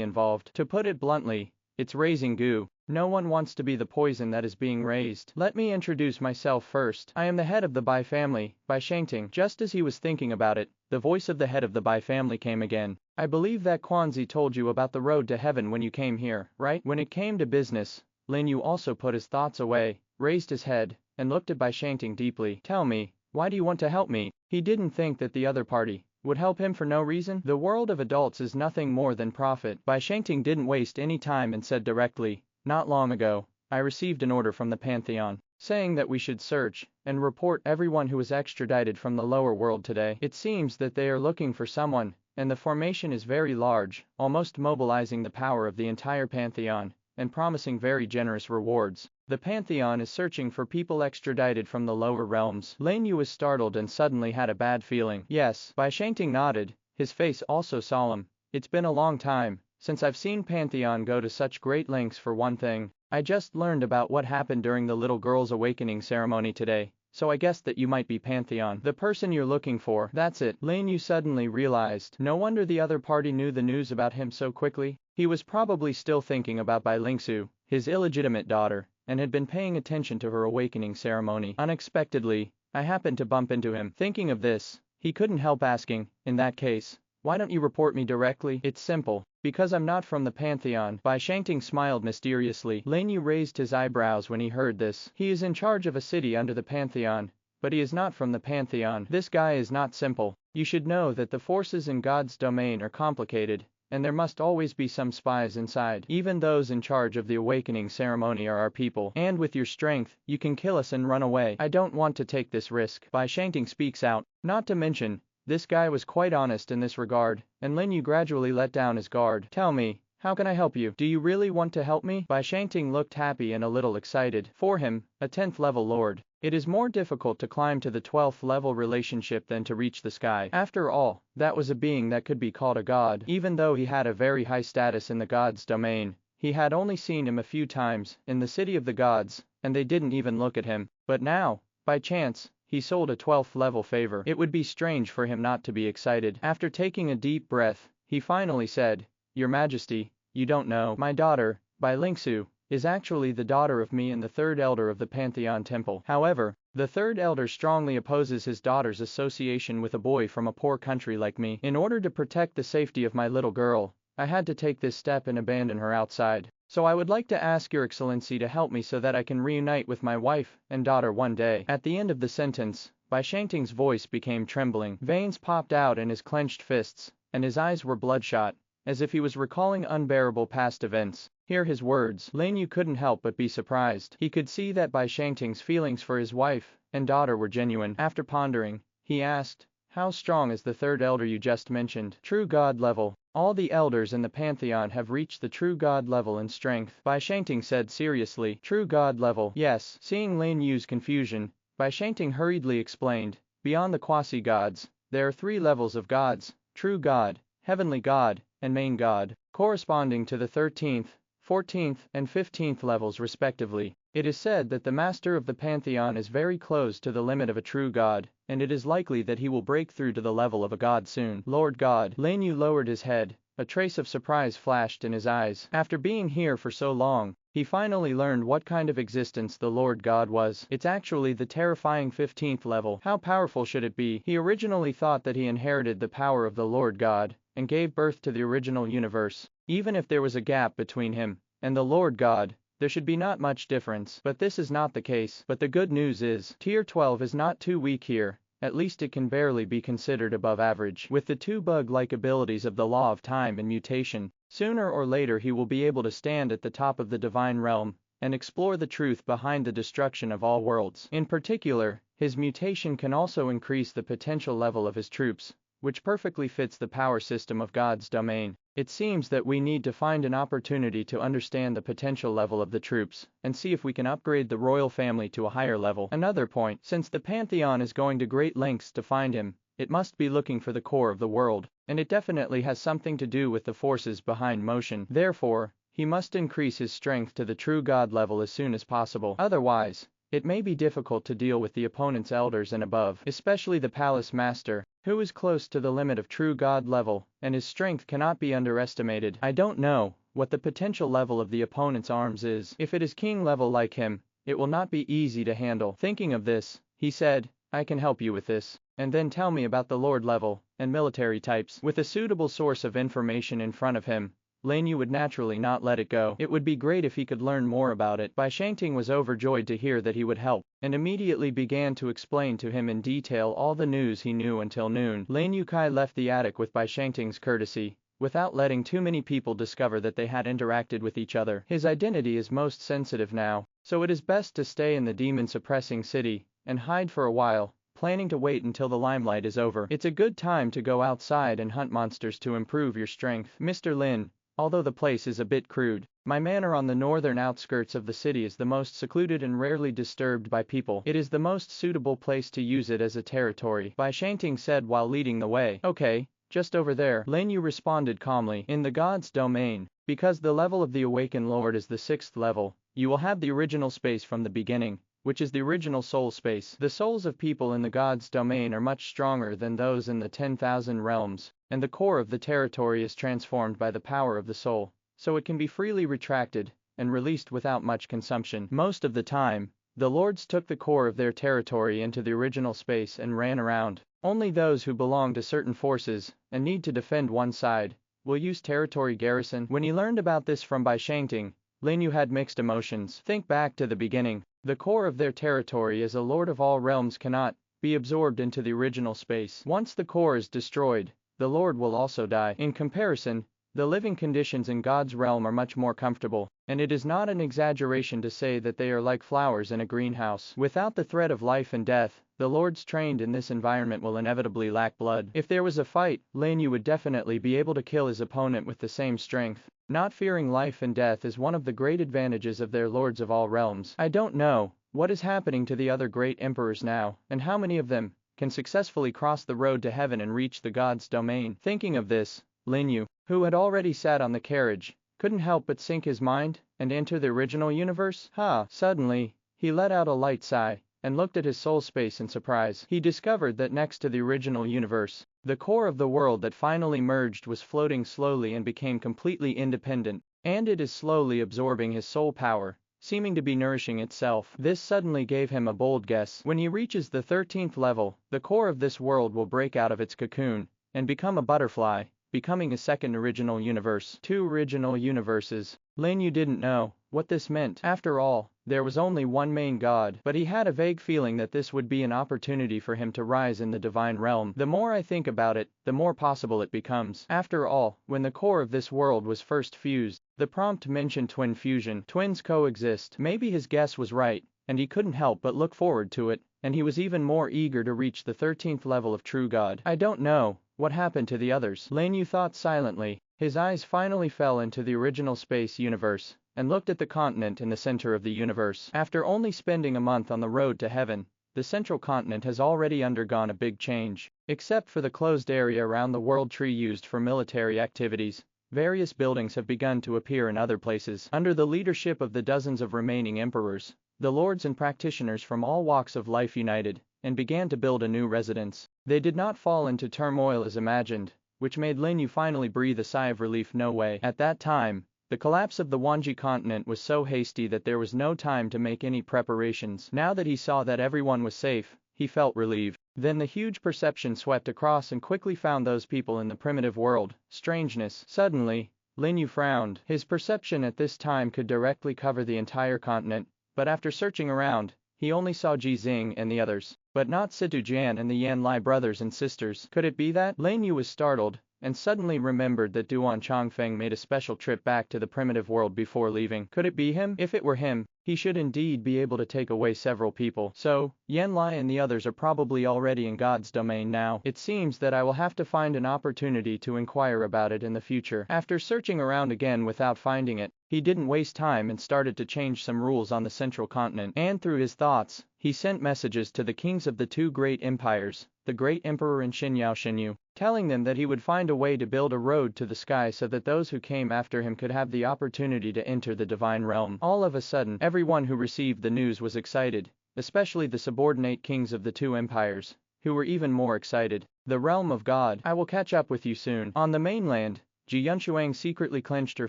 involved. To put it bluntly, it's raising goo. No one wants to be the poison that is being raised. Let me introduce myself first. I am the head of the Bai family, Bai Shangting. Just as he was thinking about it, the voice of the head of the Bai family came again. I believe that Quanzi told you about the road to heaven when you came here, right? When it came to business, Lin Yu also put his thoughts away, raised his head, and looked at Bai Shangting deeply. Tell me, why do you want to help me? He didn't think that the other party would help him for no reason. The world of adults is nothing more than profit. Bai Shangting didn't waste any time and said directly, not long ago, I received an order from the Pantheon, saying that we should search and report everyone who was extradited from the lower world today. It seems that they are looking for someone, and the formation is very large, almost mobilizing the power of the entire Pantheon, and promising very generous rewards. The Pantheon is searching for people extradited from the lower realms. Lin Yu was startled and suddenly had a bad feeling. Yes, Bai Shangting nodded, his face also solemn. It's been a long time since I've seen Pantheon go to such great lengths for one thing. I just learned about what happened during the little girl's awakening ceremony today, so I guessed that you might be Pantheon. The person you're looking for. That's it. Lin Yu suddenly realized. No wonder the other party knew the news about him so quickly. He was probably still thinking about Bai Lingsu, his illegitimate daughter, and had been paying attention to her awakening ceremony. Unexpectedly, I happened to bump into him. Thinking of this, he couldn't help asking, in that case, why don't you report me directly? It's simple. Because I'm not from the Pantheon. Bai Shangting smiled mysteriously. Lin Yu raised his eyebrows when he heard this. He is in charge of a city under the Pantheon, but he is not from the Pantheon. This guy is not simple. You should know that the forces in God's domain are complicated, and there must always be some spies inside. Even those in charge of the awakening ceremony are our people. And with your strength, you can kill us and run away. I don't want to take this risk. Bai Shangting speaks out. Not to mention, this guy was quite honest in this regard, and Lin Yu gradually let down his guard. Tell me, how can I help you? Do you really want to help me? Bai Shangting looked happy and a little excited. For him, a 10th level lord, it is more difficult to climb to the 12th level relationship than to reach the sky. After all, that was a being that could be called a god. Even though he had a very high status in the gods' domain, he had only seen him a few times in the city of the gods, and they didn't even look at him. But now, by chance, he sold a 12th level favor. It would be strange for him not to be excited. After taking a deep breath, he finally said, Your Majesty, you don't know. My daughter, Bai Lingsu, is actually the daughter of me and the third elder of the Pantheon Temple. However, the third elder strongly opposes his daughter's association with a boy from a poor country like me. In order to protect the safety of my little girl, I had to take this step and abandon her outside. So I would like to ask Your Excellency to help me so that I can reunite with my wife and daughter one day. At the end of the sentence, Bai Shangting's voice became trembling. Veins popped out in his clenched fists, and his eyes were bloodshot, as if he was recalling unbearable past events. Hear his words. Lin Yu couldn't help but be surprised. He could see that Bai Shangting's feelings for his wife and daughter were genuine. After pondering, he asked, How strong is the third elder you just mentioned? True god level. All the elders in the Pantheon have reached the true god level in strength. Bai Shangting said seriously. True god level. Yes. Seeing Lin Yu's confusion, Bai Shangting hurriedly explained, Beyond the quasi-gods, there are 3 levels of gods, true god, heavenly god, and main god, corresponding to the 13th, 14th, and 15th levels respectively. It is said that the master of the Pantheon is very close to the limit of a true god, and it is likely that he will break through to the level of a god soon. Lord God. Lin Yu lowered his head, a trace of surprise flashed in his eyes. After being here for so long, he finally learned what kind of existence the Lord God was. It's actually the terrifying 15th level. How powerful should it be? He originally thought that he inherited the power of the Lord God, and gave birth to the original universe. Even if there was a gap between him and the Lord God, there should be not much difference. But this is not the case. But the good news is, Tier 12 is not too weak here. At least it can barely be considered above average. With the 2 bug-like abilities of the law of time and mutation, sooner or later he will be able to stand at the top of the divine realm and explore the truth behind the destruction of all worlds. In particular, his mutation can also increase the potential level of his troops, which perfectly fits the power system of God's domain. It seems that we need to find an opportunity to understand the potential level of the troops, and see if we can upgrade the royal family to a higher level. Another point, since the Pantheon is going to great lengths to find him, it must be looking for the core of the world, and it definitely has something to do with the forces behind motion. Therefore, he must increase his strength to the true god level as soon as possible. Otherwise, it may be difficult to deal with the opponent's elders and above, especially the palace master, who is close to the limit of true god level, and his strength cannot be underestimated. I don't know what the potential level of the opponent's arms is. If it is king level like him, it will not be easy to handle. Thinking of this, he said, I can help you with this. And then tell me about the lord level and military types. With a suitable source of information in front of him, Lin You would naturally not let it go. It would be great if he could learn more about it. Bai Shangting was overjoyed to hear that he would help, and immediately began to explain to him in detail all the news he knew until noon. Lin Yu Kai left the attic with Bai Shangting's courtesy, without letting too many people discover that they had interacted with each other. His identity is most sensitive now, so it is best to stay in the demon-suppressing city and hide for a while, planning to wait until the limelight is over. It's a good time to go outside and hunt monsters to improve your strength. Mr. Lin, although the place is a bit crude, my manor on the northern outskirts of the city is the most secluded and rarely disturbed by people. It is the most suitable place to use it as a territory, Bai Shangting said while leading the way. Okay, just over there, Lin Yu responded calmly. In the god's domain, because the level of the awakened lord is the 6th level, you will have the original space from the beginning, which is the original soul space. The souls of people in the god's domain are much stronger than those in the 10,000 realms, and the core of the territory is transformed by the power of the soul, so it can be freely retracted and released without much consumption. Most of the time, the lords took the core of their territory into the original space and ran around. Only those who belong to certain forces and need to defend one side will use territory garrison. When he learned about this from Bai Shangting, Lin Yu had mixed emotions. Think back to the beginning. The core of their territory as a lord of all realms cannot be absorbed into the original space. Once the core is destroyed, the lord will also die. In comparison, the living conditions in God's realm are much more comfortable, and it is not an exaggeration to say that they are like flowers in a greenhouse. Without the threat of life and death, the lords trained in this environment will inevitably lack blood. If there was a fight, Lin Yu would definitely be able to kill his opponent with the same strength. Not fearing life and death is one of the great advantages of their lords of all realms. I don't know what is happening to the other great emperors now, and how many of them can successfully cross the road to heaven and reach the god's domain. Thinking of this, Lin Yu, who had already sat on the carriage, couldn't help but sink his mind and enter the original universe. Suddenly, he let out a light sigh and looked at his soul space in surprise. He discovered that next to the original universe, the core of the world that finally merged was floating slowly and became completely independent, and it is slowly absorbing his soul power, seeming to be nourishing itself. This suddenly gave him a bold guess. When he reaches the 13th level, the core of this world will break out of its cocoon and become a butterfly, becoming a second original universe. 2 original universes. Lin Yu didn't know what this meant. After all, there was only one main god, but he had a vague feeling that this would be an opportunity for him to rise in the divine realm. The more I think about it, the more possible it becomes. After all, when the core of this world was first fused, the prompt mentioned twin fusion. Twins coexist. Maybe his guess was right, and he couldn't help but look forward to it, and he was even more eager to reach the 13th level of true god. I don't know what happened to the others. Lin Yu thought silently. His eyes finally fell into the original space universe, and looked at the continent in the center of the universe. After only spending a month on the road to heaven, the central continent has already undergone a big change. Except for the closed area around the world tree used for military activities, various buildings have begun to appear in other places. Under the leadership of the dozens of remaining emperors, the lords and practitioners from all walks of life united and began to build a new residence. They did not fall into turmoil as imagined, which made Lin Yu finally breathe a sigh of relief. No way. At that time, the collapse of the Wanji continent was so hasty that there was no time to make any preparations. Now that he saw that everyone was safe, he felt relieved. Then the huge perception swept across and quickly found those people in the primitive world. Strangeness. Suddenly, Lin Yu frowned. His perception at this time could directly cover the entire continent, but after searching around, he only saw Ji Xing and the others, but not Situ Jian and the Yan Lai brothers and sisters. Could it be that? Lin Yu was startled, and suddenly remembered that Duan Chongfeng made a special trip back to the primitive world before leaving. Could it be him? If it were him, he should indeed be able to take away several people. So, Yan Lai and the others are probably already in God's domain now. It seems that I will have to find an opportunity to inquire about it in the future. After searching around again without finding it, he didn't waste time and started to change some rules on the central continent. And through his thoughts, he sent messages to the kings of the 2 great empires, the great emperor and Shenyu, telling them that he would find a way to build a road to the sky so that those who came after him could have the opportunity to enter the divine realm. All of a sudden, everyone who received the news was excited, especially the subordinate kings of the 2 empires, who were even more excited. The realm of God. I will catch up with you soon. On the mainland, Ji Yunshuang secretly clenched her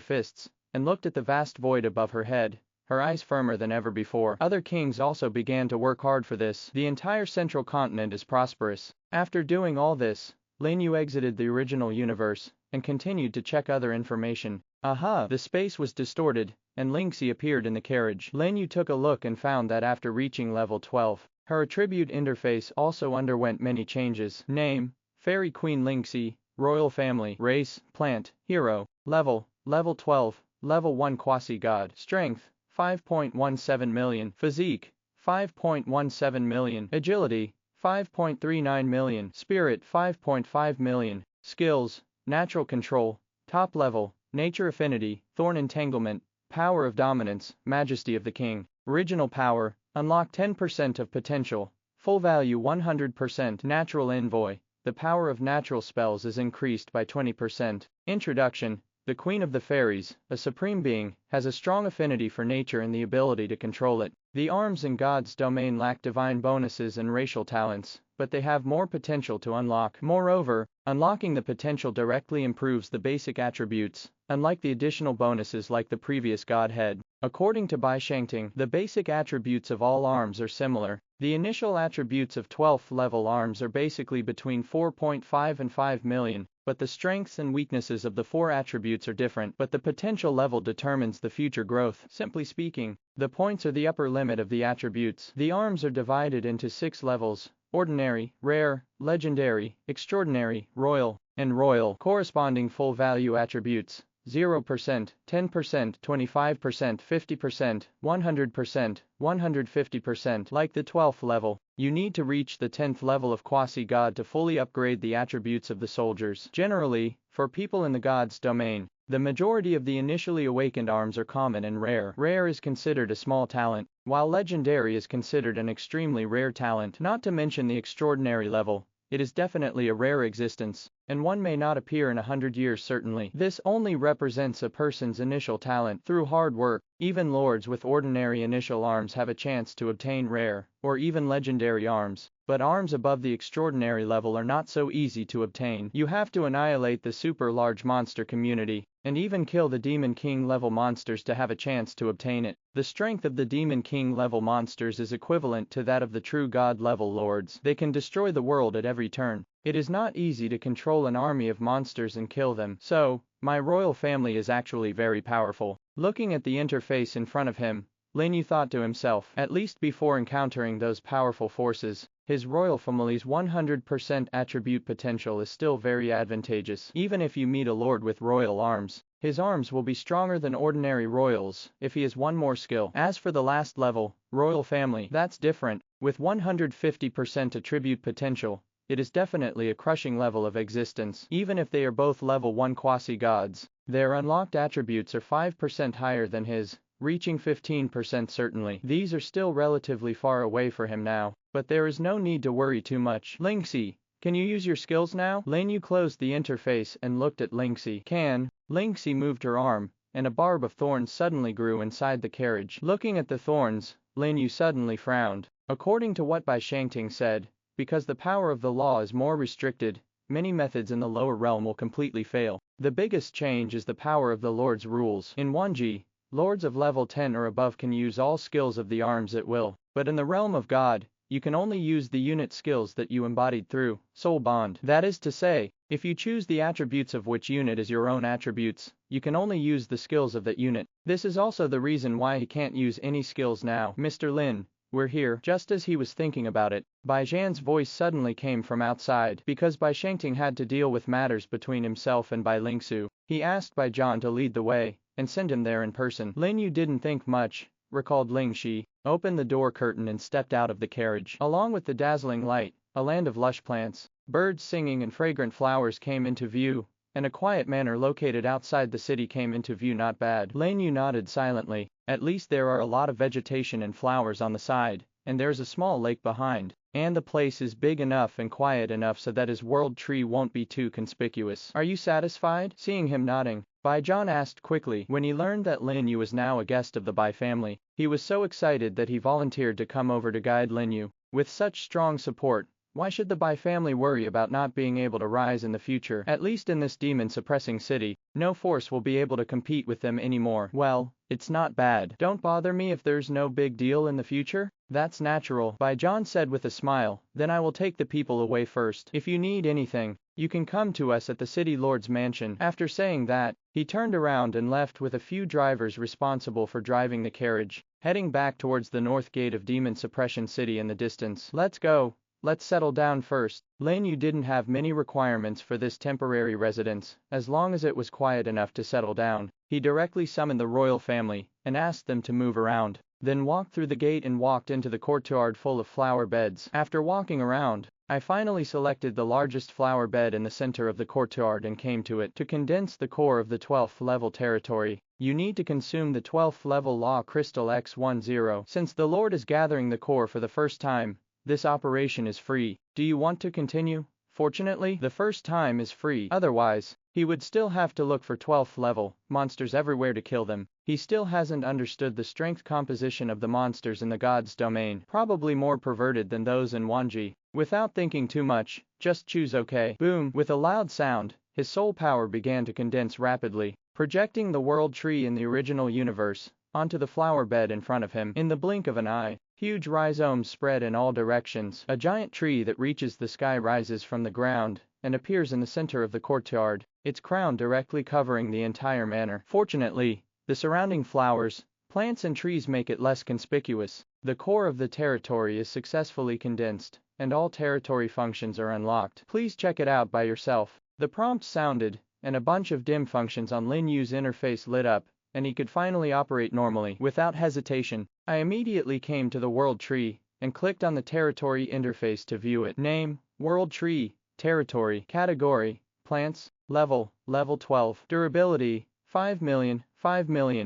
fists, and looked at the vast void above her head, her eyes firmer than ever before. Other kings also began to work hard for this. The entire central continent is prosperous. After doing all this, Lin You exited the original universe, and continued to check other information. Aha! The space was distorted, and Lingxi appeared in the carriage. Lin Yu took a look and found that after reaching level 12, her attribute interface also underwent many changes. Name: Fairy Queen Lingxi. Royal family. Race: plant. Hero. Level 12, level 1 quasi-god. Strength: 5.17 million. Physique: 5.17 million. Agility: 5.39 million. Spirit: 5.5 million. Skills: Natural Control. Top level: Nature Affinity. Thorn Entanglement. Power of Dominance. Majesty of the King. Original power: Unlock 10% of potential. Full value 100%. Natural Envoy. The power of natural spells is increased by 20%. Introduction: The Queen of the Fairies, a supreme being, has a strong affinity for nature and the ability to control it. The arms in God's domain lack divine bonuses and racial talents, but they have more potential to unlock. Moreover, unlocking the potential directly improves the basic attributes, unlike the additional bonuses like the previous godhead. According to Bai Shangting, the basic attributes of all arms are similar. The initial attributes of 12th level arms are basically between 4.5 and 5 million, but the strengths and weaknesses of the four attributes are different, but the potential level determines the future growth. Simply speaking, the points are the upper limit of the attributes. The arms are divided into 6 levels: ordinary, rare, legendary, extraordinary, royal, and royal. Corresponding full value attributes: 0%, 10%, 25%, 50%, 100%, 150%. Like the 12th level, you need to reach the 10th level of quasi-god to fully upgrade the attributes of the soldiers. Generally, for people in the god's domain, the majority of the initially awakened arms are common and rare. Rare is considered a small talent, while legendary is considered an extremely rare talent. Not to mention the extraordinary level, it is definitely a rare existence, and one may not appear in 100 years certainly. This only represents a person's initial talent. Through hard work, even lords with ordinary initial arms have a chance to obtain rare, or even legendary arms, but arms above the extraordinary level are not so easy to obtain. You have to annihilate the super large monster community, and even kill the Demon King level monsters to have a chance to obtain it. The strength of the Demon King level monsters is equivalent to that of the true god level lords. They can destroy the world at every turn. It is not easy to control an army of monsters and kill them. So, my royal family is actually very powerful. Looking at the interface in front of him, Lin Yu thought to himself, at least before encountering those powerful forces, his royal family's 100% attribute potential is still very advantageous. Even if you meet a lord with royal arms, his arms will be stronger than ordinary royals if he has one more skill. As for the last level, royal family, that's different. With 150% attribute potential, it is definitely a crushing level of existence. Even if they are both level 1 quasi-gods, their unlocked attributes are 5% higher than his, reaching 15% certainly. These are still relatively far away for him now, but there is no need to worry too much. Lingxi, can you use your skills now? Lin Yu closed the interface and looked at Lingxi. Can. Lingxi moved her arm, and a barb of thorns suddenly grew inside the carriage. Looking at the thorns, Lin Yu suddenly frowned. According to what Bai Shangting said, because the power of the law is more restricted, many methods in the lower realm will completely fail. The biggest change is the power of the Lord's rules. In 1G, lords of level 10 or above can use all skills of the arms at will, but in the realm of God, you can only use the unit skills that you embodied through soul bond. That is to say, if you choose the attributes of which unit as your own attributes, you can only use the skills of that unit. This is also the reason why he can't use any skills now. Mr. Lin, we're here. Just as he was thinking about it, Bai Zhan's voice suddenly came from outside. Because Bai Shangting had to deal with matters between himself and Bai Lingsu, he asked Bai Zhan to lead the way and send him there in person. Lin Yu didn't think much, recalled Ling Shi, opened the door curtain and stepped out of the carriage. Along with the dazzling light, a land of lush plants, birds singing and fragrant flowers came into view, and a quiet manor located outside the city came into view. Not bad. Lin Yu nodded silently. At least there are a lot of vegetation and flowers on the side, and there's a small lake behind, and the place is big enough and quiet enough so that his world tree won't be too conspicuous. Are you satisfied? Seeing him nodding, Bai Zhan asked quickly. When he learned that Lin Yu was now a guest of the Bai family, he was so excited that he volunteered to come over to guide Lin Yu. With such strong support, Why should the Bai family worry about not being able to rise in the future? At least in this demon-suppressing city, no force will be able to compete with them anymore. Well, it's not bad. Don't bother me if there's no big deal in the future. That's natural, Bai John said with a smile. Then I will take the people away first. If you need anything, you can come to us at the city lord's mansion. After saying that, he turned around and left with a few drivers responsible for driving the carriage, heading back towards the north gate of Demon Suppression City in the distance. Let's go. Let's settle down first. Lin You didn't have many requirements for this temporary residence, as long as it was quiet enough to settle down. He directly summoned the royal family and asked them to move around, then walked through the gate and walked into the courtyard full of flower beds. After walking around, I finally selected the largest flower bed in the center of the courtyard and came to it. To condense the core of the 12th level territory, you need to consume the 12th level law crystal X10. Since the Lord is gathering the core for the first time, this operation is free. Do you want to continue? Fortunately, the first time is free. Otherwise, he would still have to look for 12th level monsters everywhere to kill them. He still hasn't understood the strength composition of the monsters in the god's domain, probably more perverted than those in Wanji. Without thinking too much, just choose OK. Boom! With a loud sound, his soul power began to condense rapidly, projecting the world tree in the original universe onto the flower bed in front of him. In the blink of an eye, huge rhizomes spread in all directions. A giant tree that reaches the sky rises from the ground and appears in the center of the courtyard, its crown directly covering the entire manor. Fortunately, the surrounding flowers, plants and trees make it less conspicuous. The core of the territory is successfully condensed, and all territory functions are unlocked. Please check it out by yourself. The prompt sounded, and a bunch of dim functions on Lin Yu's interface lit up, and he could finally operate normally. Without hesitation, I immediately came to the world tree and clicked on the territory interface to view it. Name, world tree, territory, category, plants, level 12, durability, 5 million,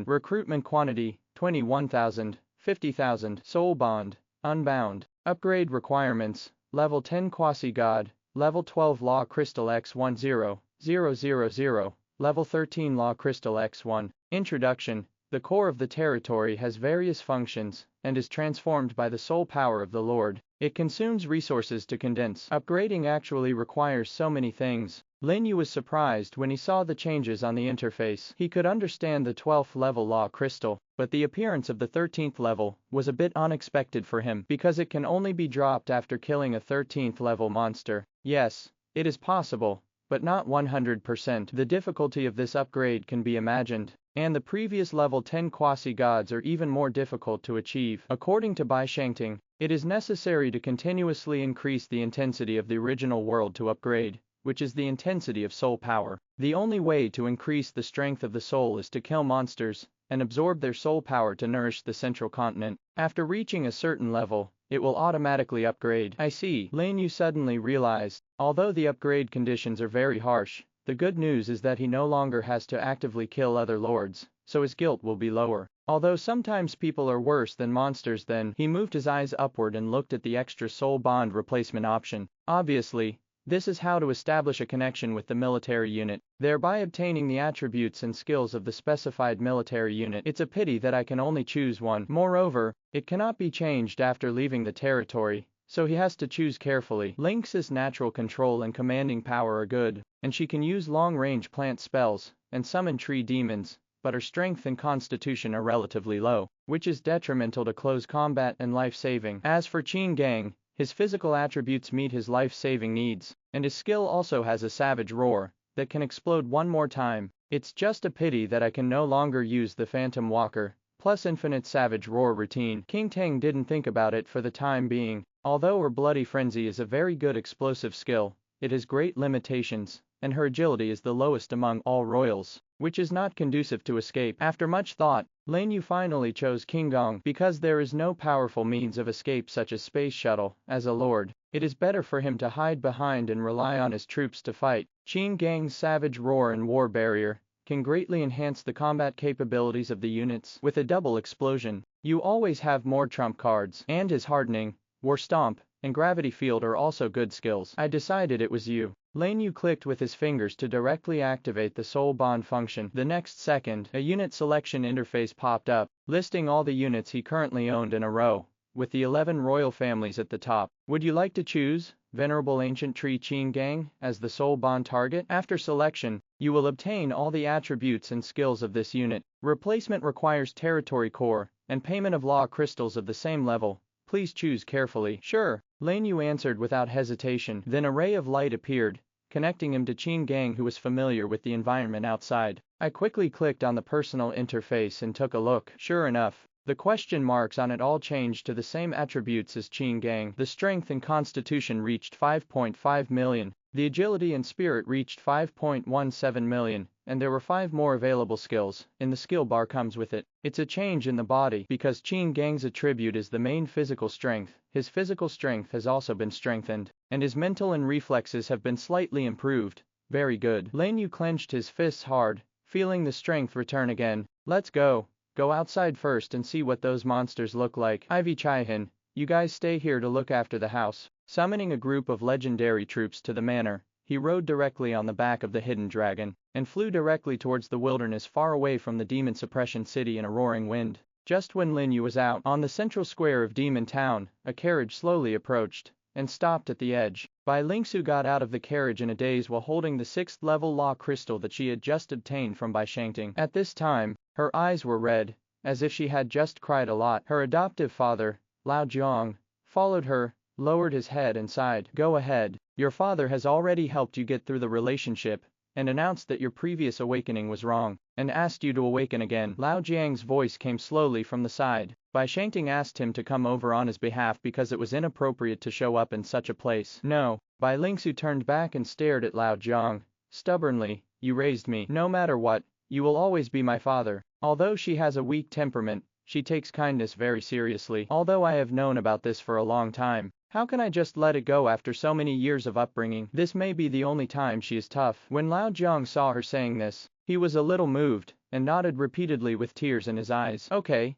recruitment quantity, 21,000, 50,000, soul bond, unbound, upgrade requirements, level 10 quasi-god, level 12 law crystal X10,000, level 13 law crystal X1. Introduction. The core of the territory has various functions and is transformed by the soul power of the Lord. It consumes resources to condense. Upgrading actually requires so many things. Lin Yu was surprised when he saw the changes on the interface. He could understand the 12th level law crystal, but the appearance of the 13th level was a bit unexpected for him because it can only be dropped after killing a 13th level monster. Yes, it is possible, but not 100%. The difficulty of this upgrade can be imagined, and the previous level 10 quasi-gods are even more difficult to achieve. According to Bai Shangting, it is necessary to continuously increase the intensity of the original world to upgrade, which is the intensity of soul power. The only way to increase the strength of the soul is to kill monsters and absorb their soul power to nourish the central continent. After reaching a certain level, it will automatically upgrade. I see. Lin Yu suddenly realized, although the upgrade conditions are very harsh, the good news is that he no longer has to actively kill other lords, so his guilt will be lower. Although sometimes people are worse than monsters, then he moved his eyes upward and looked at the extra soul bond replacement option. Obviously, this is how to establish a connection with the military unit, thereby obtaining the attributes and skills of the specified military unit. It's a pity that I can only choose one. Moreover, it cannot be changed after leaving the territory, so he has to choose carefully. Lynx's natural control and commanding power are good, and she can use long-range plant spells and summon tree demons, but her strength and constitution are relatively low, which is detrimental to close combat and life-saving. As for Qin Gang, his physical attributes meet his life-saving needs, and his skill also has a savage roar that can explode one more time. It's just a pity that I can no longer use the Phantom Walker plus infinite savage roar routine. King Tang didn't think about it for the time being. Although her Bloody Frenzy is a very good explosive skill, it has great limitations, and her agility is the lowest among all royals, which is not conducive to escape. After much thought, Lin Yu finally chose King Gong because there is no powerful means of escape such as space shuttle. As a lord, it is better for him to hide behind and rely on his troops to fight. Qin Gang's savage roar and war barrier can greatly enhance the combat capabilities of the units. With a double explosion, you always have more trump cards, and his hardening, war stomp, and gravity field are also good skills. I decided it was you. Lin Yu clicked with his fingers to directly activate the soul bond function. The next second, a unit selection interface popped up, listing all the units he currently owned in a row, with the 11 royal families at the top. Would you like to choose? Venerable Ancient Tree Qin Gang, as the sole bond target. After selection, you will obtain all the attributes and skills of this unit. Replacement requires territory core, and payment of law crystals of the same level. Please choose carefully. Sure, Lin You answered without hesitation. Then a ray of light appeared, connecting him to Qin Gang, who was familiar with the environment outside. I quickly clicked on the personal interface and took a look. Sure enough, the question marks on it all changed to the same attributes as Qin Gang. The strength and constitution reached 5.5 million, the agility and spirit reached 5.17 million, and there were 5 more available skills, and the skill bar comes with it. It's a change in the body, because Qin Gang's attribute is the main physical strength. His physical strength has also been strengthened, and his mental and reflexes have been slightly improved. Very good. Lin Yu clenched his fists hard, feeling the strength return again. Let's go. Go outside first and see what those monsters look like. Ivy Chaihin, you guys stay here to look after the house. Summoning a group of legendary troops to the manor, he rode directly on the back of the hidden dragon, and flew directly towards the wilderness far away from the demon suppression city in a roaring wind. Just when Lin Yu was out on the central square of Demon Town, a carriage slowly approached, and stopped at the edge. Bai Lingsu got out of the carriage in a daze while holding the 6th level law crystal that she had just obtained from Bai Shangting. At this time, her eyes were red, as if she had just cried a lot. Her adoptive father, Lao Jiang, followed her, lowered his head and sighed. Go ahead, your father has already helped you get through the relationship, and announced that your previous awakening was wrong, and asked you to awaken again. Lao Jiang's voice came slowly from the side. Bai Shangting asked him to come over on his behalf because it was inappropriate to show up in such a place. No. Bai Lingsu turned back and stared at Lao Jiang. Stubbornly, you raised me. No matter what, you will always be my father. Although she has a weak temperament, she takes kindness very seriously. Although I have known about this for a long time, how can I just let it go after so many years of upbringing? This may be the only time she is tough. When Lao Jiang saw her saying this, he was a little moved, and nodded repeatedly with tears in his eyes. Okay,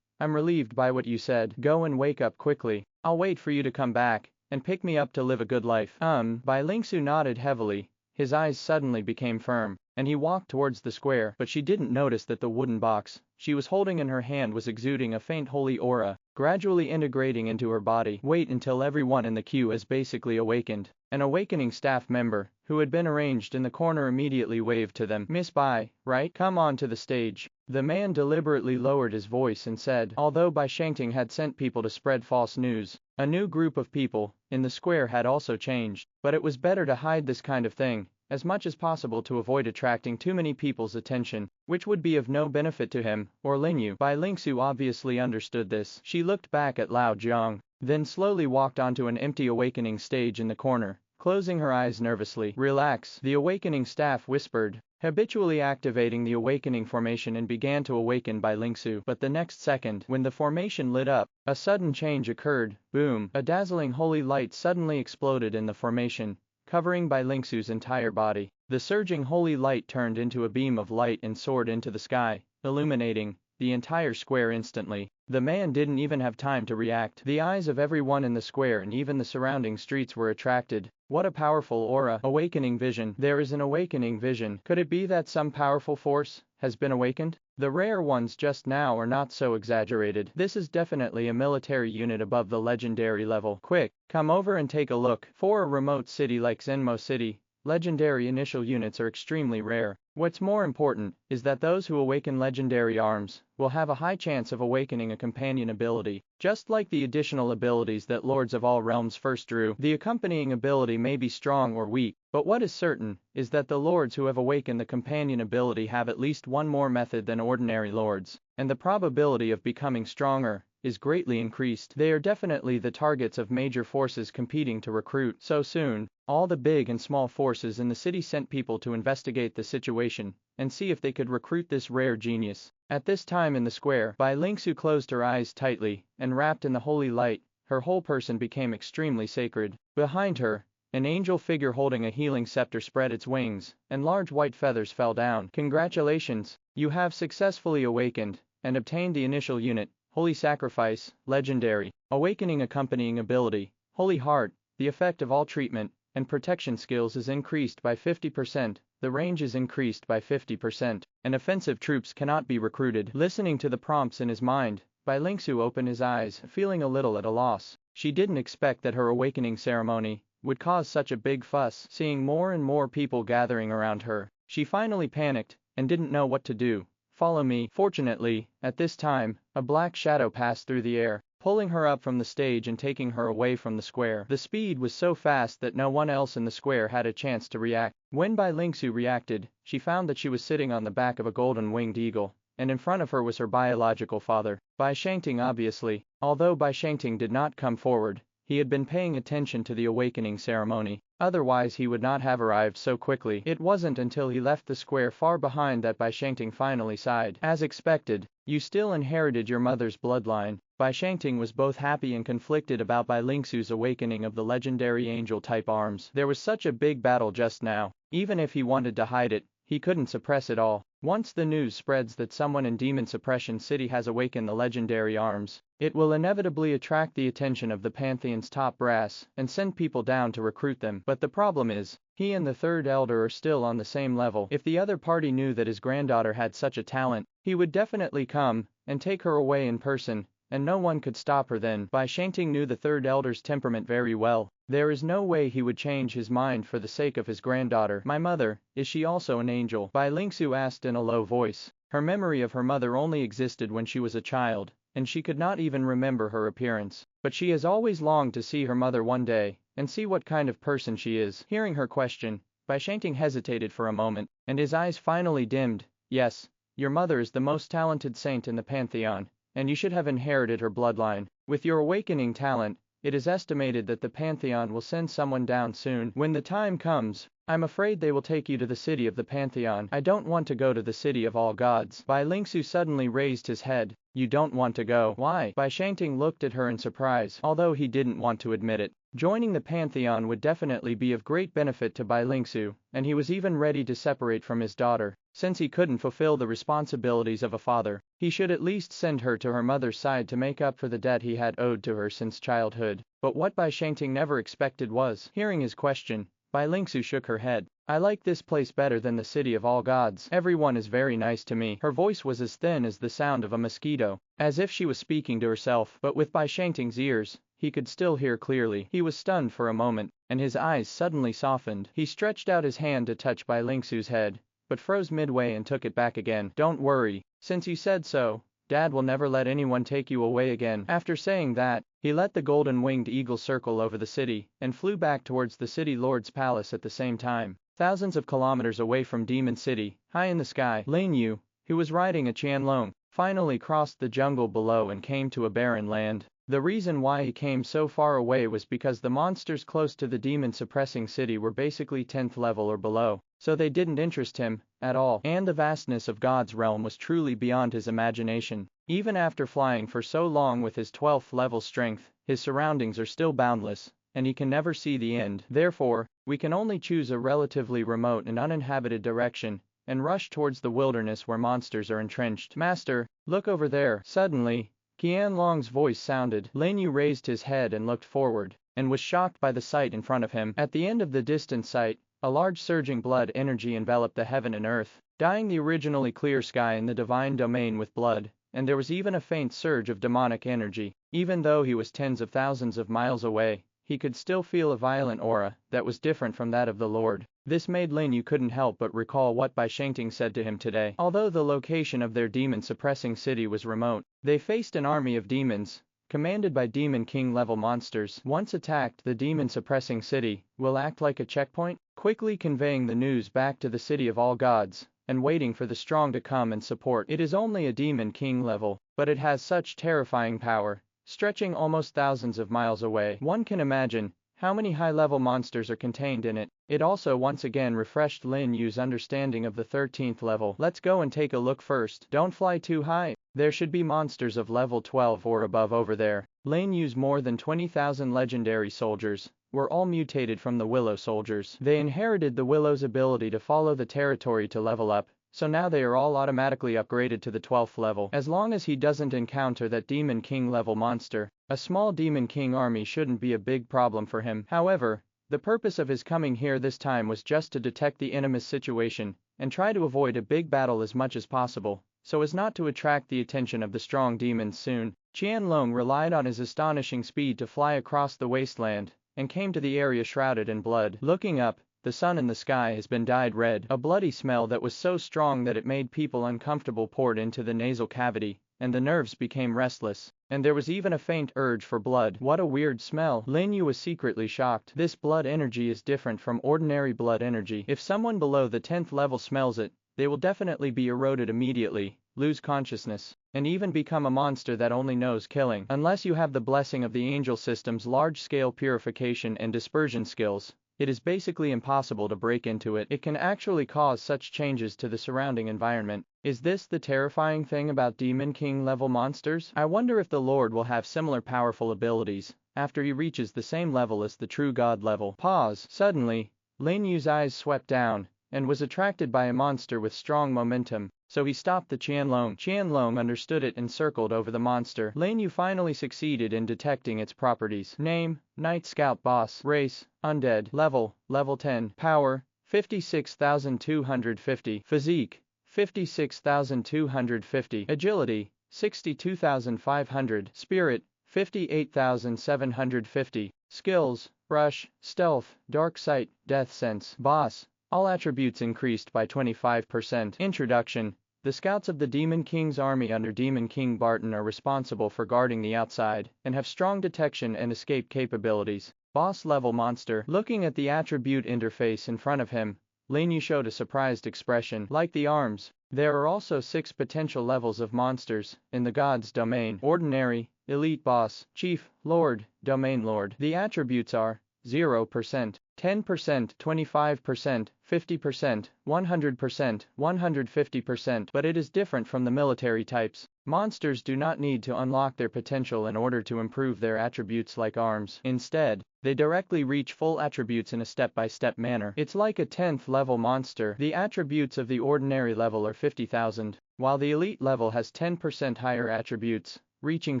I'm relieved by what you said. Go and wake up quickly. I'll wait for you to come back, and pick me up to live a good life. Bai Lingsu nodded heavily. His eyes suddenly became firm, and he walked towards the square, but she didn't notice that the wooden box she was holding in her hand was exuding a faint holy aura, gradually integrating into her body. Wait until everyone in the queue has basically awakened. An awakening staff member, who had been arranged in the corner, immediately waved to them. Miss Bai, right? Come on to the stage. The man deliberately lowered his voice and said. Although Bai Shangting had sent people to spread false news, a new group of people in the square had also changed, but it was better to hide this kind of thing as much as possible to avoid attracting too many people's attention, which would be of no benefit to him or Lin Yu. Bai Lingsu obviously understood this. She looked back at Lao Jiang, then slowly walked onto an empty awakening stage in the corner, closing her eyes nervously. Relax, the awakening staff whispered, habitually activating the awakening formation, and began to awaken Bai Lingsu. But the next second, when the formation lit up, a sudden change occurred. Boom! A dazzling holy light suddenly exploded in the formation, covering Bai Lingsu's entire body. The surging holy light turned into a beam of light and soared into the sky, illuminating the entire square instantly. The man didn't even have time to react. The eyes of everyone in the square and even the surrounding streets were attracted. What a powerful aura. Awakening vision. There is an awakening vision. Could it be that some powerful force has been awakened? The rare ones just now are not so exaggerated. This is definitely a military unit above the legendary level. Quick, come over and take a look. For a remote city like Zenmo City, legendary initial units are extremely rare. What's more important is that those who awaken legendary arms will have a high chance of awakening a companion ability. Just like the additional abilities that Lords of all Realms first drew, the accompanying ability may be strong or weak, but what is certain is that the Lords who have awakened the companion ability have at least one more method than ordinary Lords, and the probability of becoming stronger is greatly increased. They are definitely the targets of major forces competing to recruit. So soon, all the big and small forces in the city sent people to investigate the situation and see if they could recruit this rare genius. At this time in the square, Bai Lingsu closed her eyes tightly, and wrapped in the holy light, her whole person became extremely sacred. Behind her, an angel figure holding a healing scepter spread its wings, and large white feathers fell down. Congratulations, you have successfully awakened and obtained the initial unit, Holy Sacrifice, Legendary, Awakening accompanying ability, Holy Heart. The effect of all treatment and protection skills is increased by 50%, the range is increased by 50%, and offensive troops cannot be recruited. Listening to the prompts in his mind, Bai Lingsu opened his eyes, feeling a little at a loss. She didn't expect that her awakening ceremony would cause such a big fuss. Seeing more and more people gathering around her, she finally panicked and didn't know what to do. Follow me. Fortunately, at this time, a black shadow passed through the air, pulling her up from the stage and taking her away from the square. The speed was so fast that no one else in the square had a chance to react. When Bai Lingsu reacted, she found that she was sitting on the back of a golden-winged eagle, and in front of her was her biological father, Bai Shangting obviously. Although Bai Shangting did not come forward, he had been paying attention to the awakening ceremony, otherwise he would not have arrived so quickly. It wasn't until he left the square far behind that Bai Shangting finally sighed. As expected, you still inherited your mother's bloodline. Bai Shangting was both happy and conflicted about Bai Lingsu's awakening of the legendary angel-type arms. There was such a big battle just now. Even if he wanted to hide it, he couldn't suppress it all. Once the news spreads that someone in Demon Suppression City has awakened the legendary arms, it will inevitably attract the attention of the Pantheon's top brass and send people down to recruit them. But the problem is, he and the third elder are still on the same level. If the other party knew that his granddaughter had such a talent, he would definitely come and take her away in person, and no one could stop her then. Bai Shangting knew the third elder's temperament very well. There is no way he would change his mind for the sake of his granddaughter. My mother, is she also an angel? Bai Lingsu asked in a low voice. Her memory of her mother only existed when she was a child, and she could not even remember her appearance. But she has always longed to see her mother one day, and see what kind of person she is. Hearing her question, Bai Shangting hesitated for a moment, and his eyes finally dimmed. Yes, your mother is the most talented saint in the Pantheon, and you should have inherited her bloodline. With your awakening talent, it is estimated that the Pantheon will send someone down soon. When the time comes, I'm afraid they will take you to the city of the Pantheon. I don't want to go to the city of all gods. Bai Lingsu suddenly raised his head. You don't want to go? Why? Bai Shangting looked at her in surprise, although he didn't want to admit it. Joining the Pantheon would definitely be of great benefit to Bai Lingsu, and he was even ready to separate from his daughter. Since he couldn't fulfill the responsibilities of a father, he should at least send her to her mother's side to make up for the debt he had owed to her since childhood. But what Bai Shangting never expected was, hearing his question, Bai Lingsu shook her head. I like this place better than the city of all gods. Everyone is very nice to me. Her voice was as thin as the sound of a mosquito, as if she was speaking to herself. But with Bai Shangting's ears, he could still hear clearly. He was stunned for a moment, and his eyes suddenly softened. He stretched out his hand to touch Bai Lingsu's head, but froze midway and took it back again. Don't worry, since you said so, Dad will never let anyone take you away again. After saying that, he let the golden-winged eagle circle over the city, and flew back towards the city lord's palace at the same time. Thousands of kilometers away from Demon City, high in the sky, Lin You, who was riding a Qianlong, finally crossed the jungle below and came to a barren land. The reason why he came so far away was because the monsters close to the demon-suppressing city were basically 10th level or below, so they didn't interest him at all, and the vastness of God's realm was truly beyond his imagination. Even after flying for so long with his 12th level strength, his surroundings are still boundless, and he can never see the end. Therefore, we can only choose a relatively remote and uninhabited direction, and rush towards the wilderness where monsters are entrenched. Master, look over there. Suddenly, Qianlong's voice sounded. Lin Yu raised his head and looked forward, and was shocked by the sight in front of him. At the end of the distant sight, a large surging blood energy enveloped the heaven and earth, dyeing the originally clear sky in the divine domain with blood, and there was even a faint surge of demonic energy. Even though he was tens of thousands of miles away, he could still feel a violent aura that was different from that of the Lord. This made Lin Yu couldn't help but recall what Bai Shangting said to him today. Although the location of their demon-suppressing city was remote, they faced an army of demons, commanded by Demon King level monsters. Once attacked, the demon-suppressing city will act like a checkpoint, quickly conveying the news back to the city of all gods, and waiting for the strong to come and support. It is only a Demon King level, but it has such terrifying power, stretching almost thousands of miles away. One can imagine how many high-level monsters are contained in it. It also once again refreshed Lin Yu's understanding of the 13th level. Let's go and take a look first. Don't fly too high. There should be monsters of level 12 or above over there. Lin Yu's more than 20,000 legendary soldiers were all mutated from the Willow soldiers. They inherited the Willow's ability to follow the territory to level up, so now they are all automatically upgraded to the 12th level. As long as he doesn't encounter that Demon King level monster, a small Demon King army shouldn't be a big problem for him. However, the purpose of his coming here this time was just to detect the enemy's situation, and try to avoid a big battle as much as possible. so as not to attract the attention of the strong demons soon. Qianlong relied on his astonishing speed to fly across the wasteland, and came to the area shrouded in blood. Looking up, the sun in the sky has been dyed red. A bloody smell that was so strong that it made people uncomfortable poured into the nasal cavity, and the nerves became restless, and there was even a faint urge for blood. What a weird smell! Lin You was secretly shocked. This blood energy is different from ordinary blood energy. If someone below the 10th level smells it, they will definitely be eroded immediately, lose consciousness, and even become a monster that only knows killing. Unless you have the blessing of the angel system's large-scale purification and dispersion skills, it is basically impossible to break into it. It can actually cause such changes to the surrounding environment. Is this the terrifying thing about Demon King level monsters? I wonder if the Lord will have similar powerful abilities after he reaches the same level as the true God level. Pause. Suddenly, Lin Yu's eyes swept down, and was attracted by a monster with strong momentum, so he stopped the Qianlong. Qianlong understood it and circled over the monster. Lin Yu finally succeeded in detecting its properties. Name, Night Scout Boss. Race, undead. Level 10. Power, 56,250. Physique, 56,250. Agility, 62,500. Spirit, 58,750. Skills, Brush, Stealth, Dark Sight, Death Sense. Boss, all attributes increased by 25%. Introduction. The scouts of the Demon King's army under Demon King Barton are responsible for guarding the outside, and have strong detection and escape capabilities. Boss level monster. Looking at the attribute interface in front of him, Lin Yu showed a surprised expression. Like the arms, there are also 6 potential levels of monsters in the God's domain. Ordinary, Elite Boss, Chief, Lord, Domain Lord. The attributes are 0%, 10%, 25%, 50%, 100%, 150%, but it is different from the military types. Monsters do not need to unlock their potential in order to improve their attributes like arms. Instead, they directly reach full attributes in a step-by-step manner. It's like a 10th level monster. The attributes of the ordinary level are 50,000, while the elite level has 10% higher attributes, reaching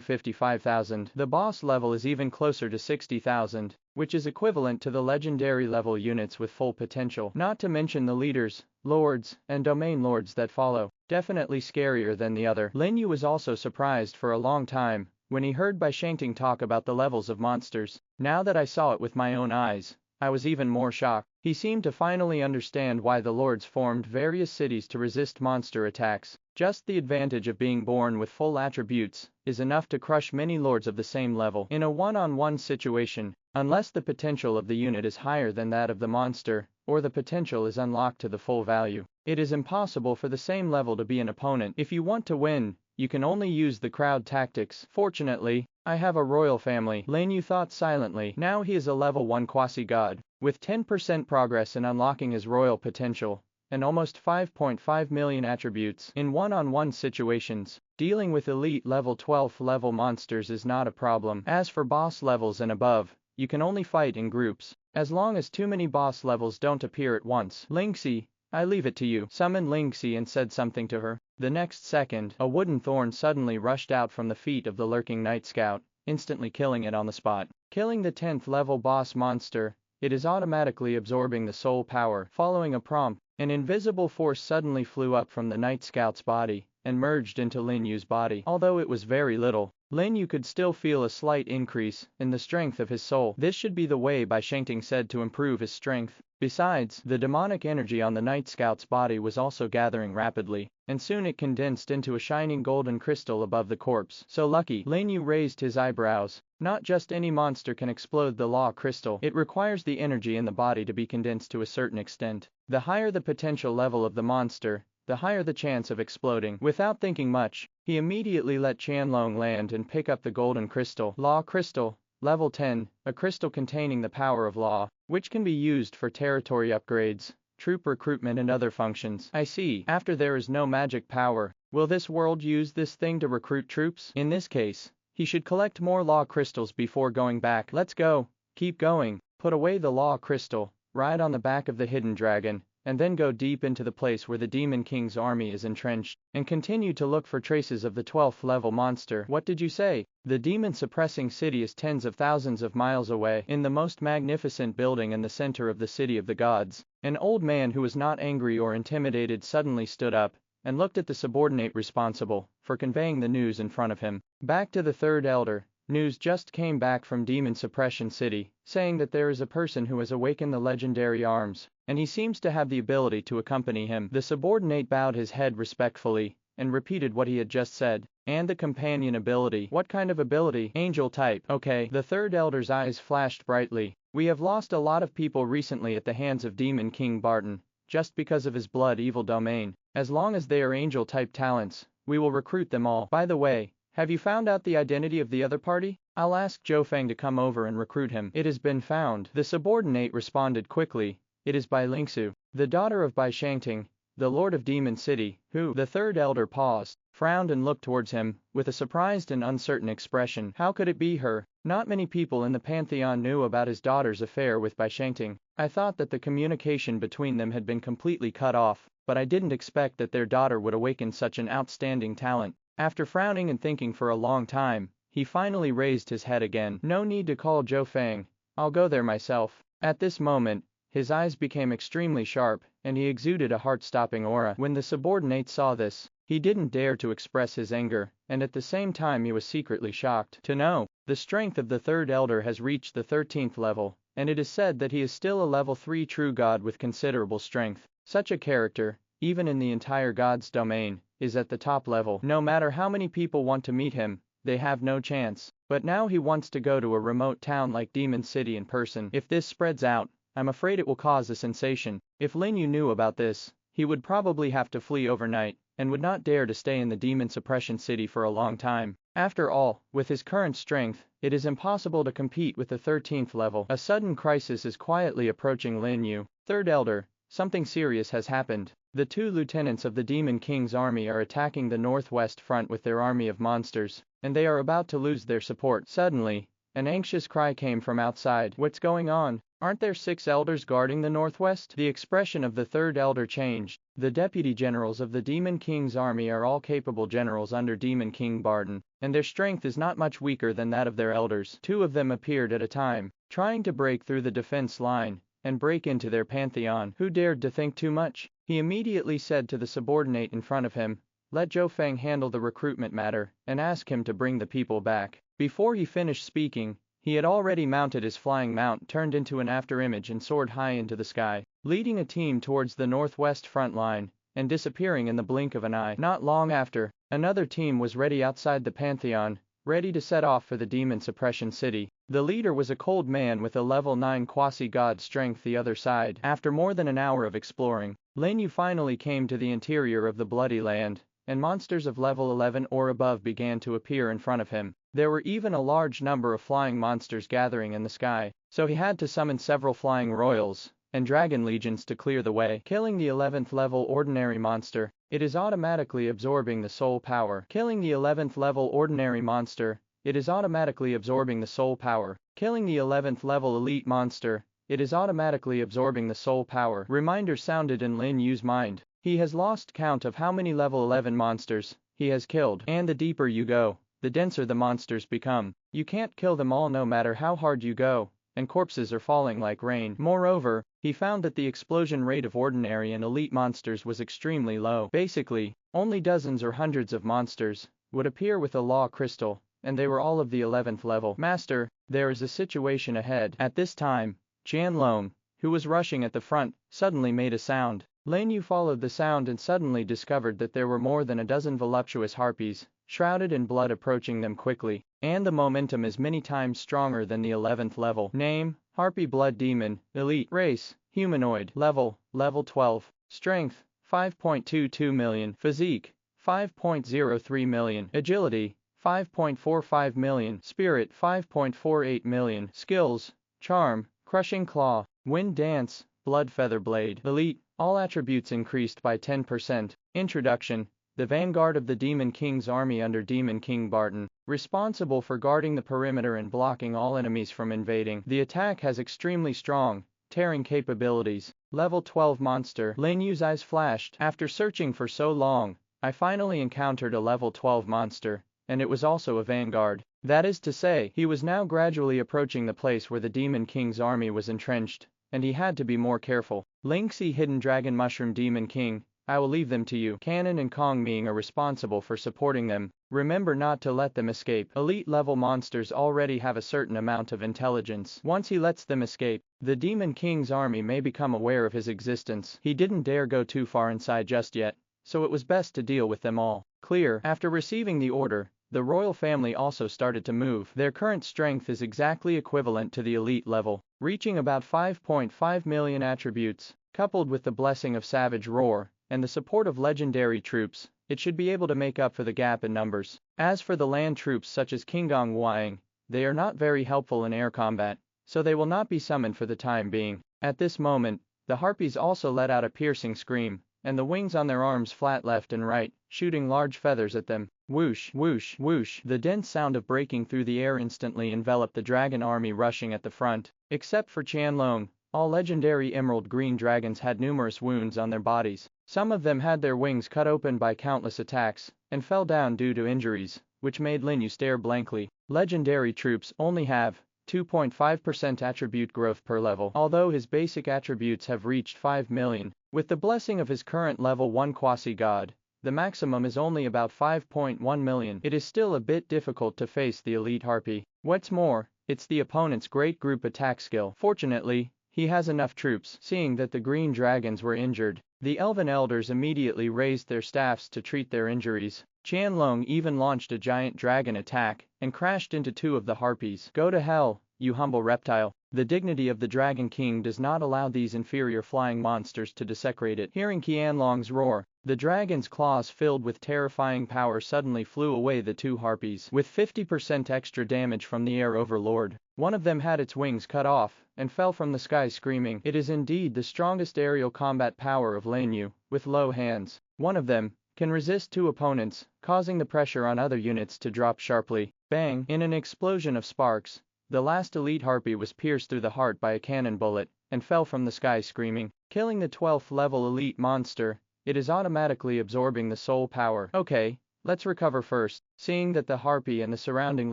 55,000. The boss level is even closer to 60,000, which is equivalent to the legendary level units with full potential. Not to mention the leaders, lords, and domain lords that follow. Definitely scarier than the other. Lin Yu was also surprised for a long time when he heard Bai Shangting talk about the levels of monsters. Now that I saw it with my own eyes, I was even more shocked. He seemed to finally understand why the lords formed various cities to resist monster attacks. Just the advantage of being born with full attributes is enough to crush many lords of the same level. In a one-on-one situation, unless the potential of the unit is higher than that of the monster, or the potential is unlocked to the full value, it is impossible for the same level to be an opponent. If you want to win, you can only use the crowd tactics. Fortunately, I have a royal family. Lin Yu thought silently. Now he is a level 1 quasi-god, with 10% progress in unlocking his royal potential, and almost 5.5 million attributes. In one-on-one situations, dealing with elite level 12th level monsters is not a problem. As for boss levels and above, you can only fight in groups, as long as too many boss levels don't appear at once. Lingxi, I leave it to you. Summoned Lingxi and said something to her. The next second, a wooden thorn suddenly rushed out from the feet of the lurking Night Scout, instantly killing it on the spot. Killing the 10th level boss monster, it is automatically absorbing the soul power. Following a prompt, an invisible force suddenly flew up from the Night Scout's body, and merged into Lin Yu's body. Although it was very little, Lin Yu could still feel a slight increase in the strength of his soul. This should be the way Bai Shangting said to improve his strength. Besides, the demonic energy on the Night Scout's body was also gathering rapidly, and soon it condensed into a shining golden crystal above the corpse. So lucky. Lin Yu raised his eyebrows. Not just any monster can explode the law crystal. It requires the energy in the body to be condensed to a certain extent. The higher the potential level of the monster, the higher the chance of exploding. Without thinking much, he immediately let Qianlong land and pick up the golden crystal. Law crystal, level 10, a crystal containing the power of law, which can be used for territory upgrades, troop recruitment and other functions. I see. After there is no magic power, will this world use this thing to recruit troops? In this case, he should collect more law crystals before going back. Let's go. Keep going. Put away the law crystal, ride on the back of the hidden dragon, and then go deep into the place where the Demon King's army is entrenched, and continue to look for traces of the 12th level monster. What did you say? The demon-suppressing city is tens of thousands of miles away. In the most magnificent building in the center of the city of the gods, an old man who was not angry or intimidated suddenly stood up, and looked at the subordinate responsible for conveying the news in front of him. Back to the third elder. News just came back from Demon Suppression City, saying that there is a person who has awakened the legendary arms, and he seems to have the ability to accompany him. The subordinate bowed his head respectfully, and repeated what he had just said. And the companion ability. What kind of ability? Angel type. Okay. The third elder's eyes flashed brightly. We have lost a lot of people recently at the hands of Demon King Barton, just because of his blood evil domain. As long as they are angel type talents, we will recruit them all. By the way, have you found out the identity of the other party? I'll ask Zhou Feng to come over and recruit him. It has been found. The subordinate responded quickly. It is Bai Lingsu, the daughter of Bai Shangting, the Lord of Demon City, who. The third elder paused, frowned and looked towards him, with a surprised and uncertain expression. How could it be her? Not many people in the Pantheon knew about his daughter's affair with Bai Shangting. I thought that the communication between them had been completely cut off, but I didn't expect that their daughter would awaken such an outstanding talent. After frowning and thinking for a long time, he finally raised his head again. No need to call Zhou Feng. I'll go there myself. At this moment, his eyes became extremely sharp, and he exuded a heart-stopping aura. When the subordinate saw this, he didn't dare to express his anger, and at the same time he was secretly shocked to know the strength of the third elder has reached the 13th level, and it is said that he is still a level 3 true god with considerable strength. Such a character, even in the entire god's domain, is at the top level. No matter how many people want to meet him, they have no chance. But now he wants to go to a remote town like Demon City in person. If this spreads out, I'm afraid it will cause a sensation. If Lin You knew about this, he would probably have to flee overnight, and would not dare to stay in the Demon Suppression City for a long time. After all, with his current strength, it is impossible to compete with the 13th level. A sudden crisis is quietly approaching Lin You. Third elder, something serious has happened. The two lieutenants of the Demon King's army are attacking the northwest front with their army of monsters, and they are about to lose their support. Suddenly, an anxious cry came from outside. What's going on? Aren't there 6 elders guarding the northwest? The expression of the third elder changed. The deputy generals of the Demon King's army are all capable generals under Demon King Barton, and their strength is not much weaker than that of their elders. 2 of them appeared at a time, trying to break through the defense line and break into their pantheon. Who dared to think too much? He immediately said to the subordinate in front of him, let Zhou Feng handle the recruitment matter, and ask him to bring the people back. Before he finished speaking, he had already mounted his flying mount, turned into an afterimage and soared high into the sky, leading a team towards the northwest front line, and disappearing in the blink of an eye. Not long after, another team was ready outside the Pantheon, ready to set off for the Demon Suppression City. The leader was a cold man with a level 9 quasi-god strength. The other side. After more than an hour of exploring, Lin You finally came to the interior of the Bloody Land, and monsters of level 11 or above began to appear in front of him. There were even a large number of flying monsters gathering in the sky, so he had to summon several flying royals and dragon legions to clear the way. Killing the 11th level ordinary monster, it is automatically absorbing the soul power. Killing the 11th level ordinary monster, it is automatically absorbing the soul power. Killing the 11th level elite monster, it is automatically absorbing the soul power. Reminder sounded in Lin Yu's mind. He has lost count of how many level 11 monsters he has killed. And the deeper you go, the denser the monsters become. You can't kill them all no matter how hard you go, and corpses are falling like rain. Moreover, he found that the explosion rate of ordinary and elite monsters was extremely low. Basically, only dozens or hundreds of monsters would appear with a law crystal, and they were all of the 11th level. Master, there is a situation ahead. At this time, Jianlong, who was rushing at the front, suddenly made a sound. Lin You followed the sound and suddenly discovered that there were more than a dozen voluptuous harpies, shrouded in blood, approaching them quickly, and the momentum is many times stronger than the 11th level. Name, Harpy Blood Demon, Elite, Race, Humanoid, Level 12, Strength, 5.22 million, Physique, 5.03 million, Agility, 5.45 million, Spirit, 5.48 million, Skills, Charm, Crushing Claw, Wind Dance, Blood Feather Blade, Elite, all attributes increased by 10%. Introduction. The vanguard of the Demon King's army under Demon King Barton, responsible for guarding the perimeter and blocking all enemies from invading. The attack has extremely strong, tearing capabilities. Level 12 monster. Lin Yu's eyes flashed. After searching for so long, I finally encountered a level 12 monster, and it was also a vanguard. That is to say, he was now gradually approaching the place where the Demon King's army was entrenched, and he had to be more careful. Lingxi Hidden Dragon Mushroom Demon King, I will leave them to you. Cannon and Kong Ming are responsible for supporting them. Remember not to let them escape. Elite level monsters already have a certain amount of intelligence. Once he lets them escape, the Demon King's army may become aware of his existence. He didn't dare go too far inside just yet, so it was best to deal with them all. Clear. After receiving the order, the royal family also started to move. Their current strength is exactly equivalent to the elite level, reaching about 5.5 million attributes. Coupled with the blessing of Savage Roar and the support of legendary troops, it should be able to make up for the gap in numbers. As for the land troops such as Kingdong Wang, they are not very helpful in air combat, so they will not be summoned for the time being. At this moment, the harpies also let out a piercing scream, and the wings on their arms flat left and right, shooting large feathers at them. Whoosh, whoosh, whoosh. The dense sound of breaking through the air instantly enveloped the dragon army rushing at the front. Except for Qianlong, all legendary emerald green dragons had numerous wounds on their bodies. Some of them had their wings cut open by countless attacks, and fell down due to injuries, which made Lin You stare blankly. Legendary troops only have 2.5% attribute growth per level, although his basic attributes have reached 5 million. With the blessing of his current level 1 quasi-god, the maximum is only about 5.1 million. It is still a bit difficult to face the elite harpy. What's more, it's the opponent's great group attack skill. Fortunately, he has enough troops. Seeing that the green dragons were injured, the elven elders immediately raised their staffs to treat their injuries. Qianlong even launched a giant dragon attack and crashed into 2 of the harpies. Go to hell, you humble reptile. The dignity of the Dragon King does not allow these inferior flying monsters to desecrate it. Hearing Qianlong's roar, the dragon's claws filled with terrifying power suddenly flew away the 2 harpies. With 50% extra damage from the air overlord, one of them had its wings cut off and fell from the sky screaming. It is indeed the strongest aerial combat power of Lin You. With low hands, one of them can resist 2 opponents, causing the pressure on other units to drop sharply. Bang! In an explosion of sparks, the last elite harpy was pierced through the heart by a cannon bullet and fell from the sky screaming. Killing the 12th level elite monster, it is automatically absorbing the soul power. Okay, let's recover first. Seeing that the harpy and the surrounding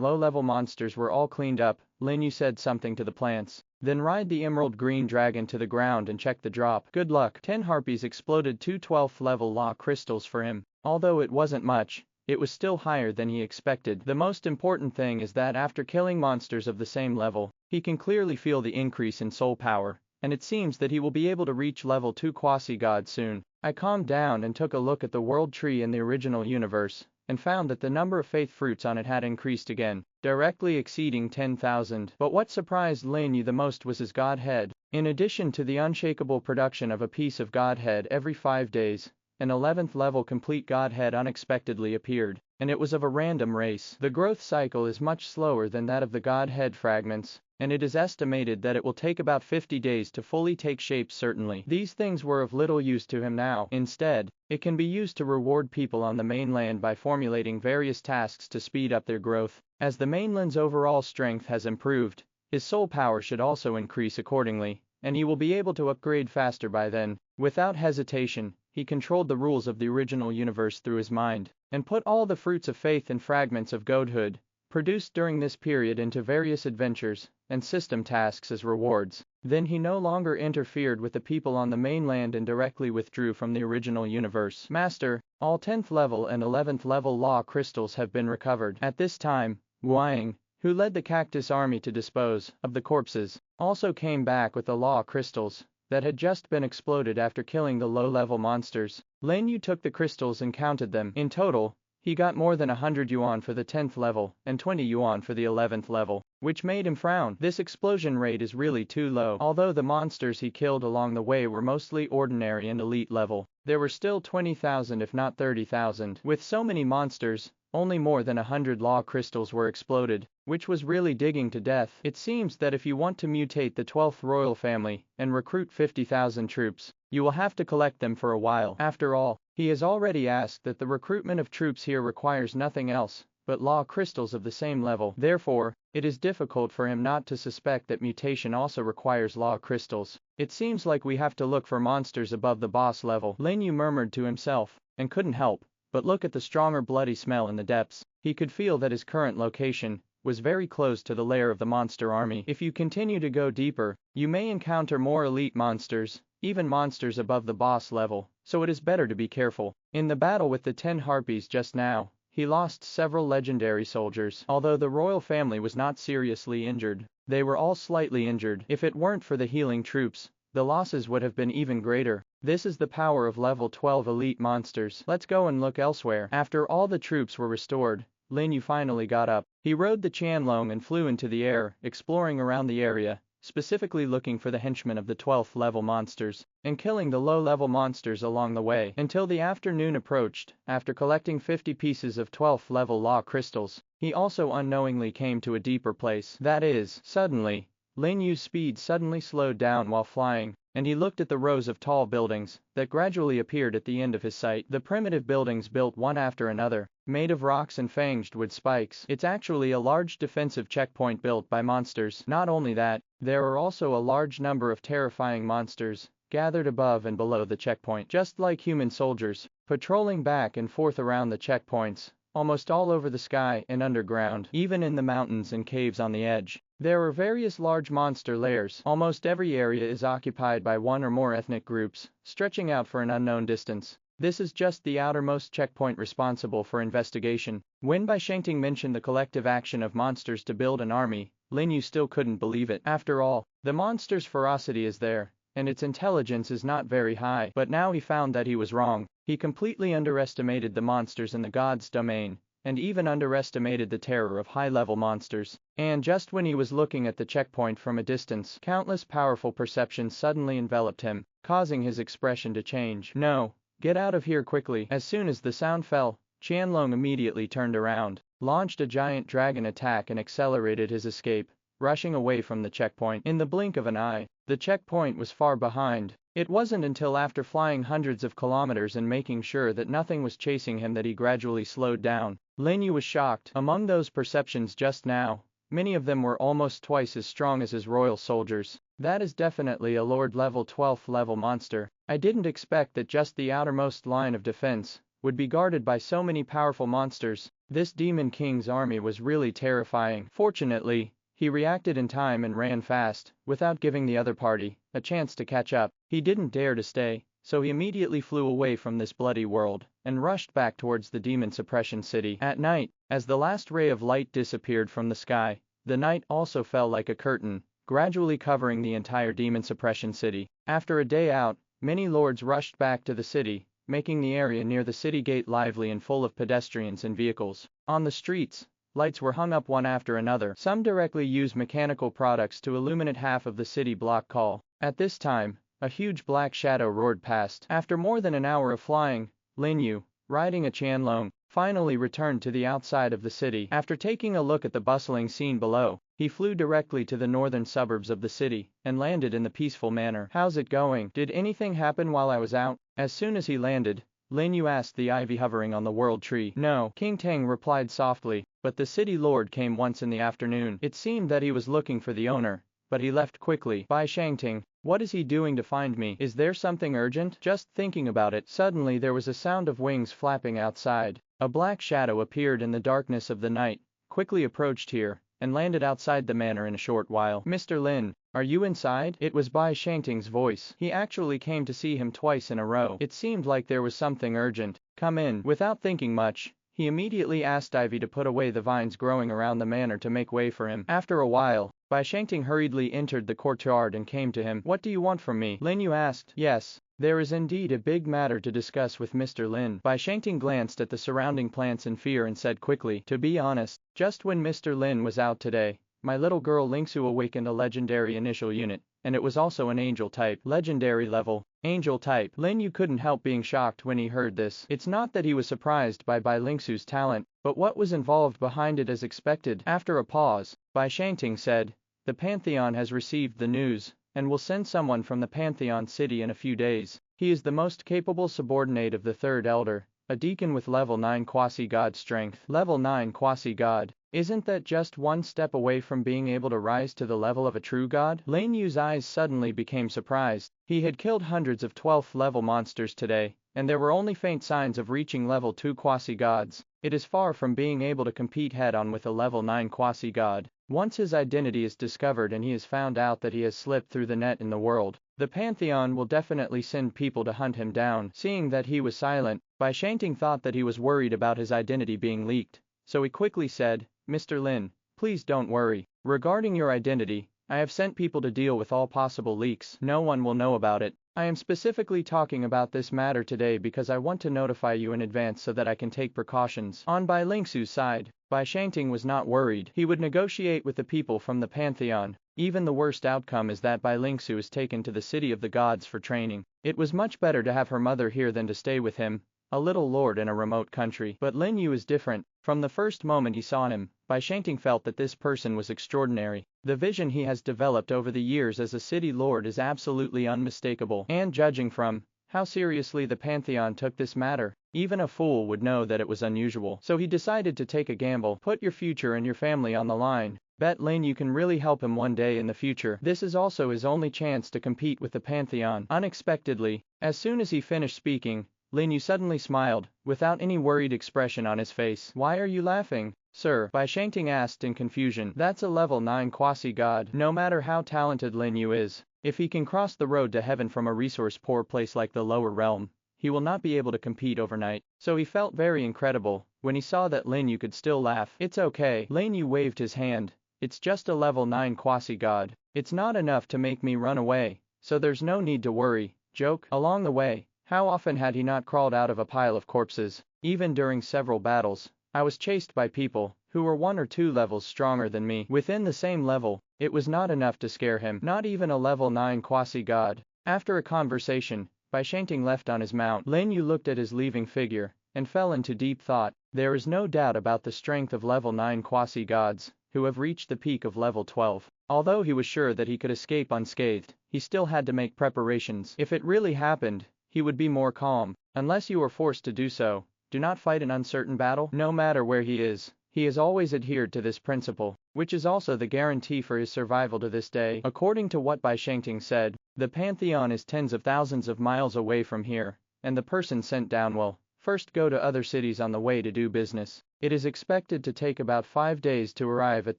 low-level monsters were all cleaned up, Lin You said something to the plants. Then ride the emerald green dragon to the ground and check the drop. Good luck. 10 harpies exploded 2 12th level law crystals for him. Although it wasn't much, it was still higher than he expected. The most important thing is that after killing monsters of the same level, he can clearly feel the increase in soul power, and it seems that he will be able to reach level 2 quasi-god soon. I calmed down and took a look at the world tree in the original universe, and found that the number of faith fruits on it had increased again, directly exceeding 10,000. But what surprised Lin You the most was his godhead. In addition to the unshakable production of a piece of godhead every 5 days, an 11th level complete godhead unexpectedly appeared, and it was of a random race. The growth cycle is much slower than that of the godhead fragments, and it is estimated that it will take about 50 days to fully take shape. Certainly, these things were of little use to him now. Instead, it can be used to reward people on the mainland by formulating various tasks to speed up their growth. As the mainland's overall strength has improved, his soul power should also increase accordingly, and he will be able to upgrade faster by then. Without hesitation, he controlled the rules of the original universe through his mind, and put all the fruits of faith and fragments of godhood produced during this period into various adventures and system tasks as rewards. Then he no longer interfered with the people on the mainland and directly withdrew from the original universe. Master, all 10th level and 11th level law crystals have been recovered. At this time, Wang, who led the cactus army to dispose of the corpses, also came back with the law crystals that had just been exploded after killing the low-level monsters. Lin You took the crystals and counted them. In total, he got more than 100 yuan for the 10th level and 20 yuan for the 11th level, which made him frown. This explosion rate is really too low. Although the monsters he killed along the way were mostly ordinary and elite level, there were still 20,000 if not 30,000. With so many monsters, only more than 100 law crystals were exploded, which was really digging to death. It seems that if you want to mutate the 12th royal family and recruit 50,000 troops, you will have to collect them for a while. After all, he has already asked that the recruitment of troops here requires nothing else but law crystals of the same level. Therefore, it is difficult for him not to suspect that mutation also requires law crystals. It seems like we have to look for monsters above the boss level. Lin You murmured to himself, and couldn't help but look at the stronger bloody smell in the depths. He could feel that his current location was very close to the lair of the monster army. If you continue to go deeper, you may encounter more elite monsters, even monsters above the boss level, so it is better to be careful. In the battle with the 10 harpies just now, he lost several legendary soldiers. Although the royal family was not seriously injured, they were all slightly injured. If it weren't for the healing troops, the losses would have been even greater. This is the power of level 12 elite monsters. Let's go and look elsewhere. After all the troops were restored, Lin You finally got up. He rode the Qianlong and flew into the air, exploring around the area, specifically looking for the henchmen of the 12th level monsters, and killing the low-level monsters along the way, until the afternoon approached. After collecting 50 pieces of 12th level law crystals, he also unknowingly came to a deeper place. That is, suddenly, Lin Yu's speed suddenly slowed down while flying, and he looked at the rows of tall buildings that gradually appeared at the end of his sight. The primitive buildings built one after another, made of rocks and fanged wood spikes. It's actually a large defensive checkpoint built by monsters. Not only that, there are also a large number of terrifying monsters gathered above and below the checkpoint, just like human soldiers, patrolling back and forth around the checkpoints, almost all over the sky and underground, even in the mountains and caves on the edge. There are various large monster layers. Almost every area is occupied by one or more ethnic groups, stretching out for an unknown distance. This is just the outermost checkpoint responsible for investigation. When Bai Shangting mentioned the collective action of monsters to build an army, Lin You still couldn't believe it. After all, the monster's ferocity is there, and its intelligence is not very high. But now he found that he was wrong. He completely underestimated the monsters in the god's domain, and even underestimated the terror of high-level monsters. And just when he was looking at the checkpoint from a distance, countless powerful perceptions suddenly enveloped him, causing his expression to change. No, get out of here quickly. As soon as the sound fell, Qianlong immediately turned around, launched a giant dragon attack and accelerated his escape, rushing away from the checkpoint. In the blink of an eye, the checkpoint was far behind. It wasn't until after flying hundreds of kilometers and making sure that nothing was chasing him that he gradually slowed down. Lin You was shocked. Among those perceptions just now, many of them were almost twice as strong as his royal soldiers. That is definitely a Lord level 12th level monster. I didn't expect that just the outermost line of defense would be guarded by so many powerful monsters. This Demon King's army was really terrifying. Fortunately, he reacted in time and ran fast, without giving the other party a chance to catch up. He didn't dare to stay, so he immediately flew away from this bloody world, and rushed back towards the demon suppression city. At night, as the last ray of light disappeared from the sky, the night also fell like a curtain, gradually covering the entire demon suppression city. After a day out, many lords rushed back to the city, making the area near the city gate lively and full of pedestrians and vehicles. On the streets, lights were hung up one after another. Some directly use mechanical products to illuminate half of the city block call. At this time, a huge black shadow roared past. After more than an hour of flying, Lin You, riding a Qianlong, finally returned to the outside of the city. After taking a look at the bustling scene below, he flew directly to the northern suburbs of the city, and landed in the peaceful manner. How's it going? Did anything happen while I was out? As soon as he landed, Lin You asked the ivy hovering on the world tree. No, King Tang replied softly, but the city lord came once in the afternoon. It seemed that he was looking for the owner, but he left quickly. Bai Shangting, what is he doing to find me? Is there something urgent? Just thinking about it. Suddenly there was a sound of wings flapping outside. A black shadow appeared in the darkness of the night, quickly approached here, and landed outside the manor in a short while. Mr. Lin, are you inside? It was Bai Shangting's voice. He actually came to see him twice in a row. It seemed like there was something urgent. Come in. Without thinking much, he immediately asked Ivy to put away the vines growing around the manor to make way for him. After a while, Bai Shangting hurriedly entered the courtyard and came to him. What do you want from me? Lin You asked. Yes, there is indeed a big matter to discuss with Mr. Lin. Bai Shangting glanced at the surrounding plants in fear and said quickly, to be honest, just when Mr. Lin was out today, my little girl Lingsu awakened a legendary initial unit, and it was also an angel type. Legendary level. Angel type. Lin You couldn't help being shocked when he heard this. It's not that he was surprised by Bai Lingsu's talent, but what was involved behind it as expected. After a pause, Bai Shangting said, the Pantheon has received the news, and will send someone from the Pantheon city in a few days. He is the most capable subordinate of the third elder, a deacon with level 9 quasi-god strength. Level 9 quasi-god. Isn't that just one step away from being able to rise to the level of a true god? Lin Yu's eyes suddenly became surprised. He had killed hundreds of 12th level monsters today, and there were only faint signs of reaching level 2 quasi-gods. It is far from being able to compete head-on with a level 9 quasi-god. Once his identity is discovered and he has found out that he has slipped through the net in the world, the Pantheon will definitely send people to hunt him down. Seeing that he was silent, Bai Shanting thought that he was worried about his identity being leaked, so he quickly said, "Mr. Lin, please don't worry. Regarding your identity, I have sent people to deal with all possible leaks. No one will know about it. I am specifically talking about this matter today because I want to notify you in advance so that I can take precautions." On Bai Lingsu's side, Bai Shanting was not worried. He would negotiate with the people from the Pantheon. Even the worst outcome is that Bai Lingsu is taken to the city of the gods for training. It was much better to have her mother here than to stay with him, a little lord in a remote country. But Lin You is different. From the first moment he saw him, Bai Shanting felt that this person was extraordinary. The vision he has developed over the years as a city lord is absolutely unmistakable. And judging from how seriously the Pantheon took this matter, even a fool would know that it was unusual. So he decided to take a gamble. Put your future and your family on the line. Bet Lin You can really help him one day in the future. This is also his only chance to compete with the Pantheon. Unexpectedly, as soon as he finished speaking, Lin Yu suddenly smiled, without any worried expression on his face. "Why are you laughing, sir?" Bai Shanting asked in confusion. "That's a level 9 quasi-god. No matter how talented Lin Yu is, if he can cross the road to heaven from a resource-poor place like the lower realm, he will not be able to compete overnight." So he felt very incredible when he saw that Lin Yu could still laugh. "It's okay." Lin Yu waved his hand. "It's just a level 9 quasi-god. It's not enough to make me run away, so there's no need to worry." Joke. Along the way, how often had he not crawled out of a pile of corpses? Even during several battles, I was chased by people who were 1 or 2 levels stronger than me. Within the same level, it was not enough to scare him. Not even a level 9 quasi-god. After a conversation, Bai Shanting left on his mount. Lin Yu looked at his leaving figure and fell into deep thought. There is no doubt about the strength of level 9 quasi-gods who have reached the peak of level 12. Although he was sure that he could escape unscathed, he still had to make preparations. If it really happened, he would be more calm. Unless you are forced to do so, do not fight an uncertain battle. No matter where he has always adhered to this principle, which is also the guarantee for his survival to this day. According to what Bai Shanting said, the Pantheon is tens of thousands of miles away from here, and the person sent down will first go to other cities on the way to do business. It is expected to take about 5 days to arrive at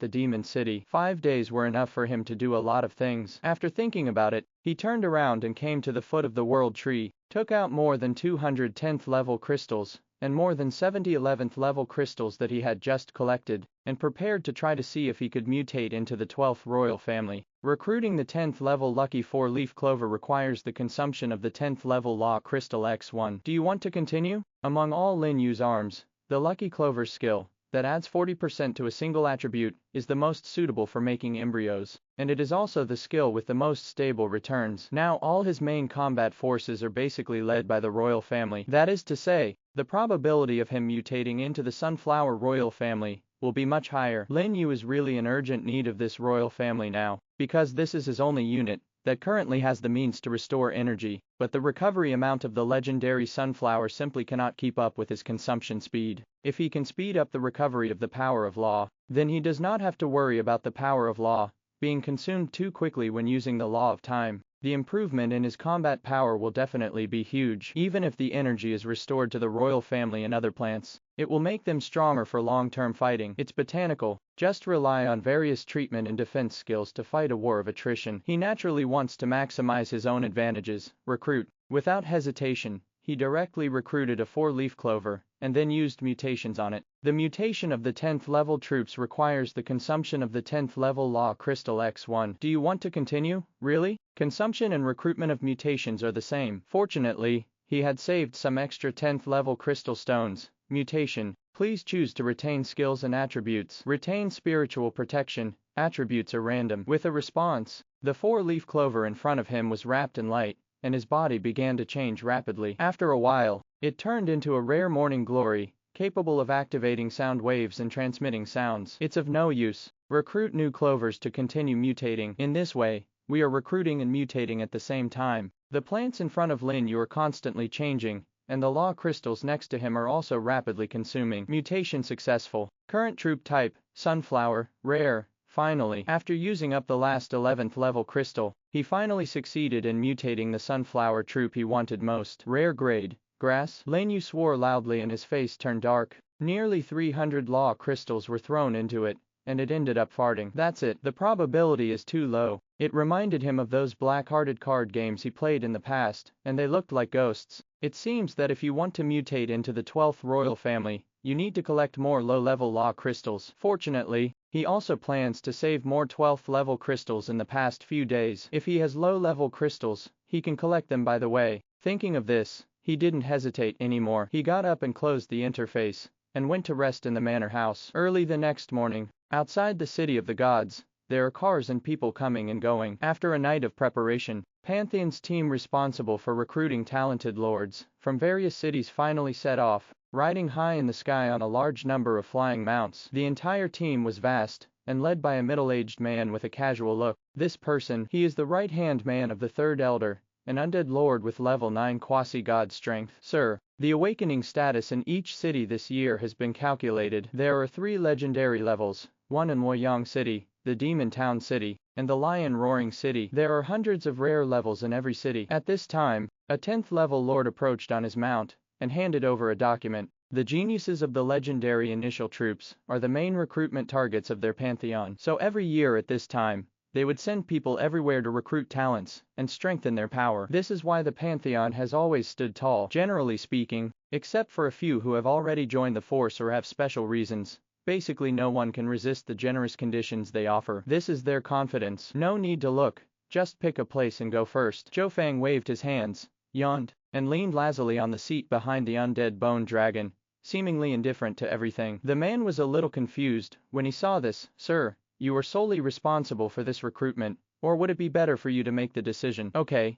the demon city. 5 days were enough for him to do a lot of things. After thinking about it, he turned around and came to the foot of the world tree, took out more than 200 10th level crystals, and more than 70 11th level crystals that he had just collected, and prepared to try to see if he could mutate into the 12th royal family. Recruiting the 10th level lucky 4-leaf clover requires the consumption of the 10th level law crystal X1. Do you want to continue? Among all Lin Yu's arms, the lucky clover skill, that adds 40% to a single attribute, is the most suitable for making embryos, and it is also the skill with the most stable returns. Now all his main combat forces are basically led by the royal family. That is to say, the probability of him mutating into the sunflower royal family will be much higher. Lin Yu is really in urgent need of this royal family now, because this is his only unit that currently has the means to restore energy, but the recovery amount of the legendary sunflower simply cannot keep up with his consumption speed. If he can speed up the recovery of the power of law, then he does not have to worry about the power of law being consumed too quickly when using the law of time. The improvement in his combat power will definitely be huge. Even if the energy is restored to the royal family and other plants, it will make them stronger for long-term fighting. It's botanical. Just rely on various treatment and defense skills to fight a war of attrition. He naturally wants to maximize his own advantages. Recruit. Without hesitation, he directly recruited a 4-leaf clover, and then used mutations on it. The mutation of the 10th level troops requires the consumption of the 10th level law crystal X1. Do you want to continue? Really? Consumption and recruitment of mutations are the same. Fortunately, he had saved some extra 10th level crystal stones. Mutation. Please choose to retain skills and attributes. Retain spiritual protection. Attributes are random. With a response, the 4-leaf clover in front of him was wrapped in light, and his body began to change rapidly. After a while, it turned into a rare morning glory, capable of activating sound waves and transmitting sounds. It's of no use. Recruit new clovers to continue mutating. In this way, we are recruiting and mutating at the same time. The plants in front of Lin Yu are constantly changing, and the law crystals next to him are also rapidly consuming. Mutation successful. Current troop type, sunflower, rare. Finally, after using up the last 11th level crystal, he finally succeeded in mutating the sunflower troop he wanted most. Rare grade, grass. Lin Yu swore loudly and his face turned dark. Nearly 300 law crystals were thrown into it, and it ended up farting. That's it, the probability is too low. It reminded him of those black-hearted card games he played in the past, and they looked like ghosts. It seems that if you want to mutate into the 12th royal family, you need to collect more low-level law crystals. Fortunately, he also plans to save more 12th level crystals in the past few days. If he has low-level crystals, he can collect them by the way. Thinking of this, he didn't hesitate anymore. He got up and closed the interface, and went to rest in the manor house. Early the next morning, outside the city of the gods, there are cars and people coming and going. After a night of preparation, Pantheon's team responsible for recruiting talented lords from various cities finally set off, riding high in the sky on a large number of flying mounts. The entire team was vast, and led by a middle-aged man with a casual look. This person, he is the right-hand man of the third elder, an undead lord with level 9 quasi-god strength. Sir, the awakening status in each city this year has been calculated. There are 3 legendary levels, one in Luoyang City, the Demon Town City, and the Lion Roaring City. There are hundreds of rare levels in every city. At this time, a 10th level lord approached on his mount, and handed over a document. The geniuses of the legendary initial troops are the main recruitment targets of their pantheon. So every year at this time, they would send people everywhere to recruit talents and strengthen their power. This is why the pantheon has always stood tall, generally speaking, except for a few who have already joined the force or have special reasons. Basically no one can resist the generous conditions they offer. This is their confidence. No need to look, just pick a place and go first. Zhou Fang waved his hands, yawned, and leaned lazily on the seat behind the undead bone dragon, seemingly indifferent to everything. The man was a little confused when he saw this. Sir, you are solely responsible for this recruitment, or would it be better for you to make the decision? Okay,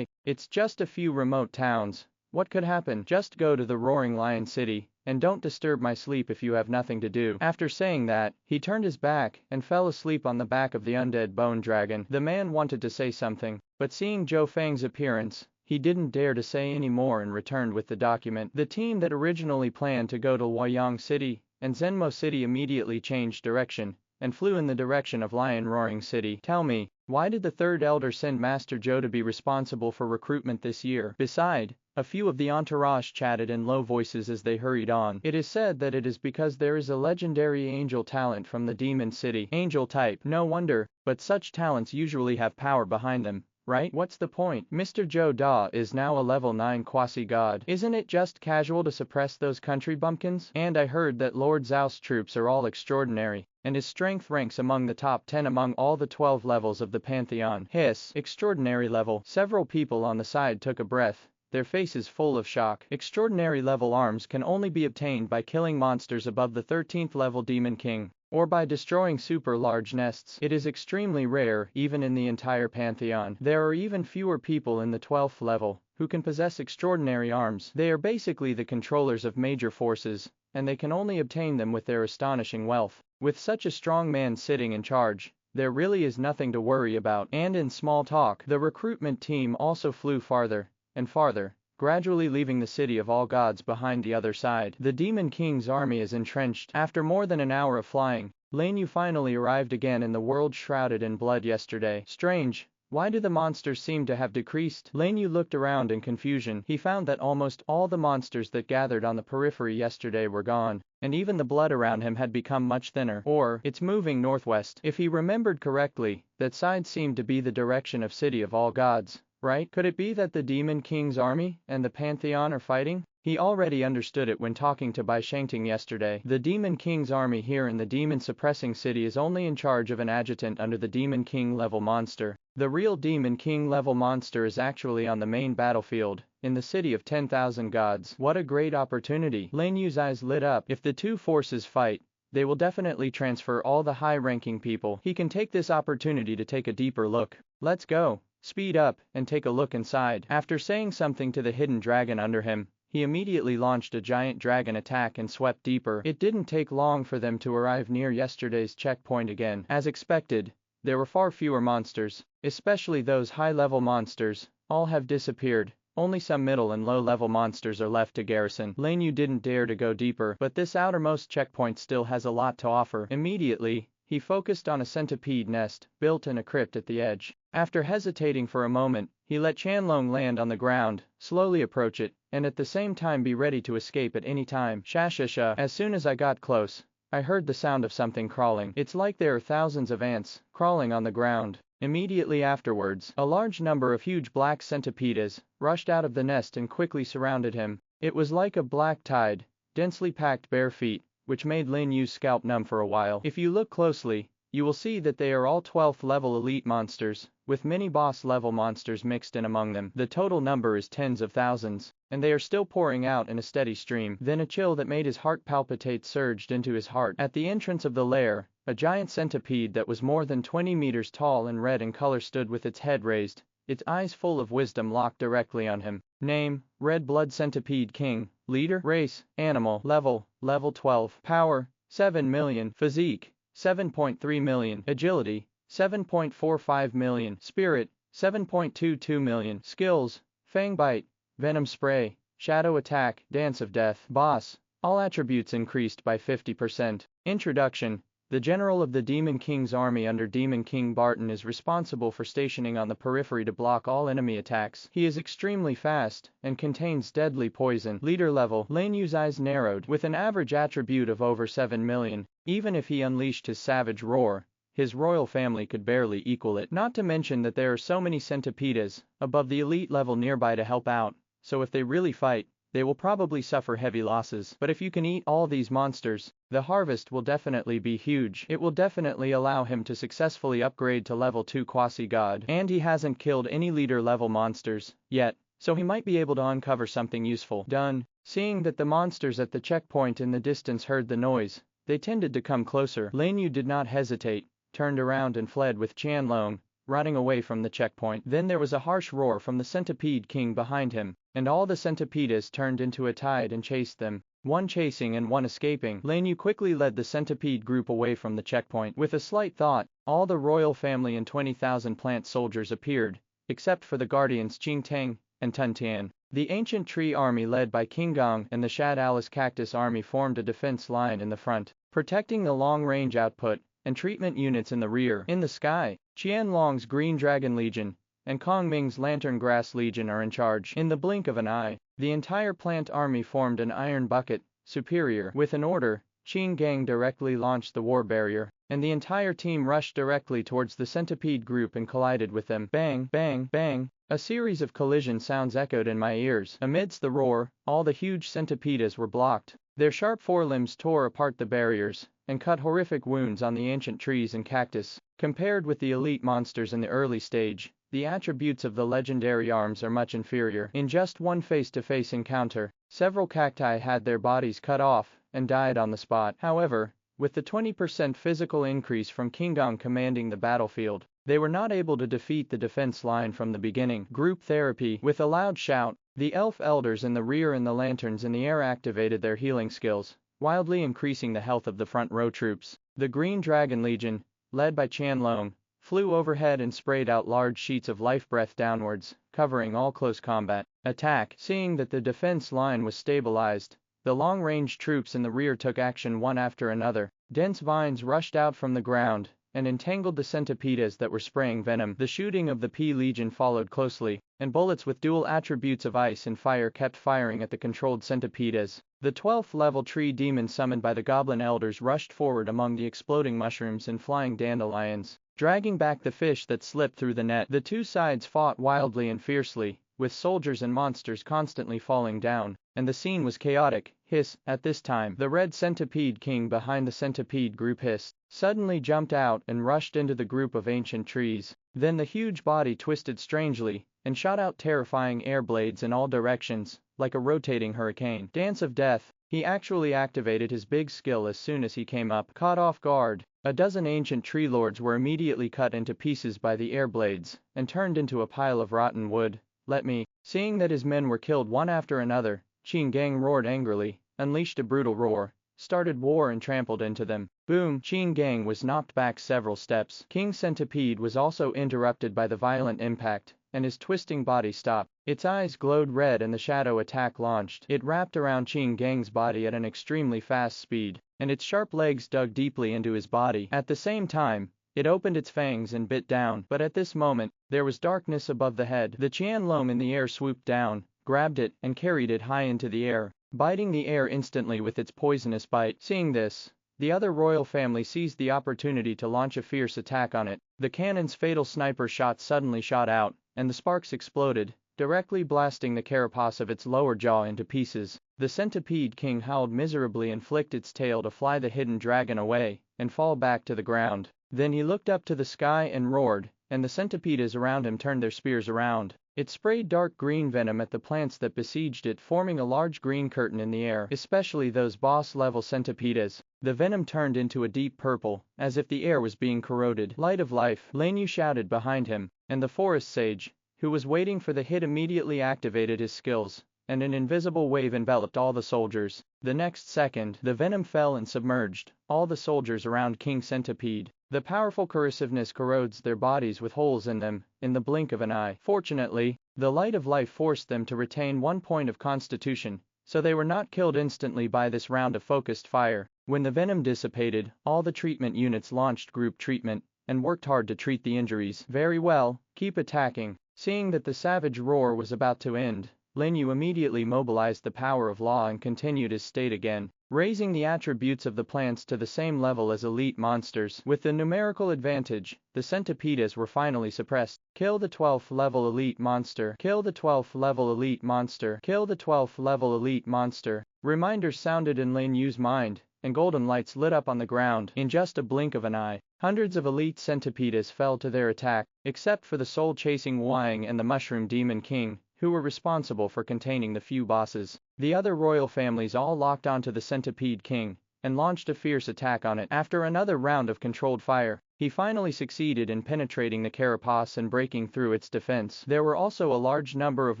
it's just a few remote towns. What could happen? Just go to the Roaring Lion City, and don't disturb my sleep if you have nothing to do. After saying that, he turned his back and fell asleep on the back of the undead bone dragon. The man wanted to say something, but seeing Zhou Fang's appearance, he didn't dare to say any more and returned with the document. The team that originally planned to go to Luoyang City and Zhenmo City immediately changed direction and flew in the direction of Lion Roaring City. Tell me, why did the third elder send Master Zhou to be responsible for recruitment this year? Beside, a few of the entourage chatted in low voices as they hurried on. It is said that it is because there is a legendary angel talent from the demon city. Angel type, no wonder, but such talents usually have power behind them, right? What's the point? Mr. Zhou Da is now a level 9 quasi-god. Isn't it just casual to suppress those country bumpkins? And I heard that Lord Zhao's troops are all extraordinary, and his strength ranks among the top 10 among all the 12 levels of the Pantheon. Hiss. Extraordinary level. Several people on the side took a breath, their faces full of shock. Extraordinary level arms can only be obtained by killing monsters above the 13th level Demon King, or by destroying super large nests. It is extremely rare, even in the entire Pantheon. There are even fewer people in the 12th level who can possess extraordinary arms. They are basically the controllers of major forces, and they can only obtain them with their astonishing wealth. With such a strong man sitting in charge, there really is nothing to worry about. And in small talk, the recruitment team also flew farther and farther, gradually leaving the city of all gods behind the other side. The Demon King's army is entrenched. After more than an hour of flying, Lin You finally arrived again in the world shrouded in blood yesterday. Strange. Why do the monsters seem to have decreased? Lin You looked around in confusion. He found that almost all the monsters that gathered on the periphery yesterday were gone, and even the blood around him had become much thinner. Or, it's moving northwest. If he remembered correctly, that side seemed to be the direction of City of All Gods, right? Could it be that the Demon King's army and the Pantheon are fighting? He already understood it when talking to Bai Shangting yesterday. The Demon King's army here in the Demon Suppressing City is only in charge of an adjutant under the Demon King level monster. The real Demon King level monster is actually on the main battlefield, in the city of 10,000 gods. What a great opportunity. Lin Yu's eyes lit up. If the two forces fight, they will definitely transfer all the high-ranking people. He can take this opportunity to take a deeper look. Let's go. Speed up, and take a look inside. After saying something to the hidden dragon under him, he immediately launched a giant dragon attack and swept deeper. It didn't take long for them to arrive near yesterday's checkpoint again. As expected, there were far fewer monsters, especially those high-level monsters. All have disappeared. Only some middle and low-level monsters are left to garrison. Lin You didn't dare to go deeper, but this outermost checkpoint still has a lot to offer. Immediately, he focused on a centipede nest, built in a crypt at the edge. After hesitating for a moment, he let Chanlong land on the ground, slowly approach it, and at the same time be ready to escape at any time. Shashasha. As soon as I got close, I heard the sound of something crawling. It's like there are thousands of ants crawling on the ground. Immediately afterwards, a large number of huge black centipedes rushed out of the nest and quickly surrounded him. It was like a black tide, densely packed bare feet, which made Lin Yu's scalp numb for a while. If you look closely, you will see that they are all 12th level elite monsters, with many boss level monsters mixed in among them. The total number is tens of thousands, and they are still pouring out in a steady stream. Then a chill that made his heart palpitate surged into his heart. At the entrance of the lair, a giant centipede that was more than 20 meters tall and red in color stood with its head raised, its eyes full of wisdom locked directly on him. Name: Red Blood Centipede King. Leader: Race: Animal. Level: Level 12. Power: 7 million. Physique: 7.3 million. Agility: 7.45 million. Spirit: 7.22 million. Skills: Fang Bite, Venom Spray, Shadow Attack, Dance of Death. Boss: all attributes increased by 50%. Introduction. The general of the Demon King's army under Demon King Barton is responsible for stationing on the periphery to block all enemy attacks. He is extremely fast and contains deadly poison. Leader level: Lin Yu's eyes narrowed. With an average attribute of over 7 million, even if he unleashed his savage roar, his royal family could barely equal it. Not to mention that there are so many centipedes above the elite level nearby to help out, so if they really fight, they will probably suffer heavy losses. But if you can eat all these monsters, the harvest will definitely be huge. It will definitely allow him to successfully upgrade to level 2 quasi-god. And he hasn't killed any leader level monsters yet, so he might be able to uncover something useful. Done. Seeing that the monsters at the checkpoint in the distance heard the noise, they tended to come closer. Lin Yu did not hesitate, turned around and fled with Qianlong, running away from the checkpoint. Then there was a harsh roar from the Centipede King behind him, and all the centipedes turned into a tide and chased them, one chasing and one escaping. Lin Yu quickly led the centipede group away from the checkpoint. With a slight thought, all the royal family and 20,000 plant soldiers appeared, except for the guardians Qing Tang and Tun Tian. The ancient tree army led by King Gong and the Shad Alice cactus army formed a defense line in the front, protecting the long-range output and treatment units in the rear. In the sky, Qianlong's Green Dragon Legion and Kong Ming's Lantern Grass Legion are in charge. In the blink of an eye, the entire plant army formed an iron bucket, superior. With an order, Qin Gang directly launched the war barrier, and the entire team rushed directly towards the centipede group and collided with them. Bang, bang, bang. A series of collision sounds echoed in my ears. Amidst the roar, all the huge centipedes were blocked. Their sharp forelimbs tore apart the barriers and cut horrific wounds on the ancient trees and cactus. Compared with the elite monsters in the early stage, the attributes of the legendary arms are much inferior. In just one face-to-face encounter, several cacti had their bodies cut off and died on the spot. However, with the 20% physical increase from King Gong commanding the battlefield, they were not able to defeat the defense line from the beginning. Group therapy. With a loud shout, the elf elders in the rear and the lanterns in the air activated their healing skills, wildly increasing the health of the front row troops. The Green Dragon Legion, led by Qianlong, flew overhead and sprayed out large sheets of life breath downwards, covering all close combat. Attack. Seeing that the defense line was stabilized, the long-range troops in the rear took action one after another. Dense vines rushed out from the ground and entangled the centipedes that were spraying venom. The shooting of the P-Legion followed closely, and bullets with dual attributes of ice and fire kept firing at the controlled centipedes. The 12th level tree demon summoned by the goblin elders rushed forward among the exploding mushrooms and flying dandelions, dragging back the fish that slipped through the net. The two sides fought wildly and fiercely, with soldiers and monsters constantly falling down, and the scene was chaotic. Hiss. At this time, the red centipede king behind the centipede group hissed, suddenly jumped out and rushed into the group of ancient trees. Then the huge body twisted strangely and shot out terrifying air blades in all directions, like a rotating hurricane. Dance of Death. He actually activated his big skill as soon as he came up. Caught off guard, a dozen ancient tree lords were immediately cut into pieces by the air blades and turned into a pile of rotten wood. Let me. Seeing that his men were killed one after another, Qin Gang roared angrily, unleashed a brutal roar, started war and trampled into them. Boom! Qin Gang was knocked back several steps. King Centipede was also interrupted by the violent impact, and his twisting body stopped. Its eyes glowed red and the shadow attack launched. It wrapped around Qin Gang's body at an extremely fast speed, and its sharp legs dug deeply into his body. At the same time, it opened its fangs and bit down. But at this moment, there was darkness above the head. The Qianlong in the air swooped down, grabbed it, and carried it high into the air, biting the air instantly with its poisonous bite. Seeing this, the other royal family seized the opportunity to launch a fierce attack on it. The cannon's fatal sniper shot suddenly shot out, and the sparks exploded, directly blasting the carapace of its lower jaw into pieces. The centipede king howled miserably and flicked its tail to fly the hidden dragon away and fall back to the ground. Then he looked up to the sky and roared, and the centipedes around him turned their spears around. It sprayed dark green venom at the plants that besieged it, forming a large green curtain in the air, especially those boss-level centipedes. The venom turned into a deep purple, as if the air was being corroded. "Light of life," Lin You shouted behind him, and the forest sage, who was waiting for the hit, immediately activated his skills, and an invisible wave enveloped all the soldiers. The next second, the venom fell and submerged all the soldiers around King Centipede. The powerful corrosiveness corrodes their bodies with holes in them in the blink of an eye. Fortunately, the light of life forced them to retain 1 point of constitution, so they were not killed instantly by this round of focused fire. When the venom dissipated, all the treatment units launched group treatment and worked hard to treat the injuries. "Very well, keep attacking." Seeing that the savage roar was about to end, Lin You immediately mobilized the power of law and continued his state again, raising the attributes of the plants to the same level as elite monsters. With the numerical advantage, the centipedes were finally suppressed. "Kill the 12th level elite monster. Kill the 12th level elite monster. Kill the 12th level elite monster." Reminders sounded in Lin Yu's mind, and golden lights lit up on the ground. In just a blink of an eye, hundreds of elite centipedes fell to their attack, except for the soul-chasing Wang and the Mushroom Demon King, who were responsible for containing the few bosses. The other royal families all locked onto the Centipede King and launched a fierce attack on it. After another round of controlled fire, he finally succeeded in penetrating the carapace and breaking through its defense. There were also a large number of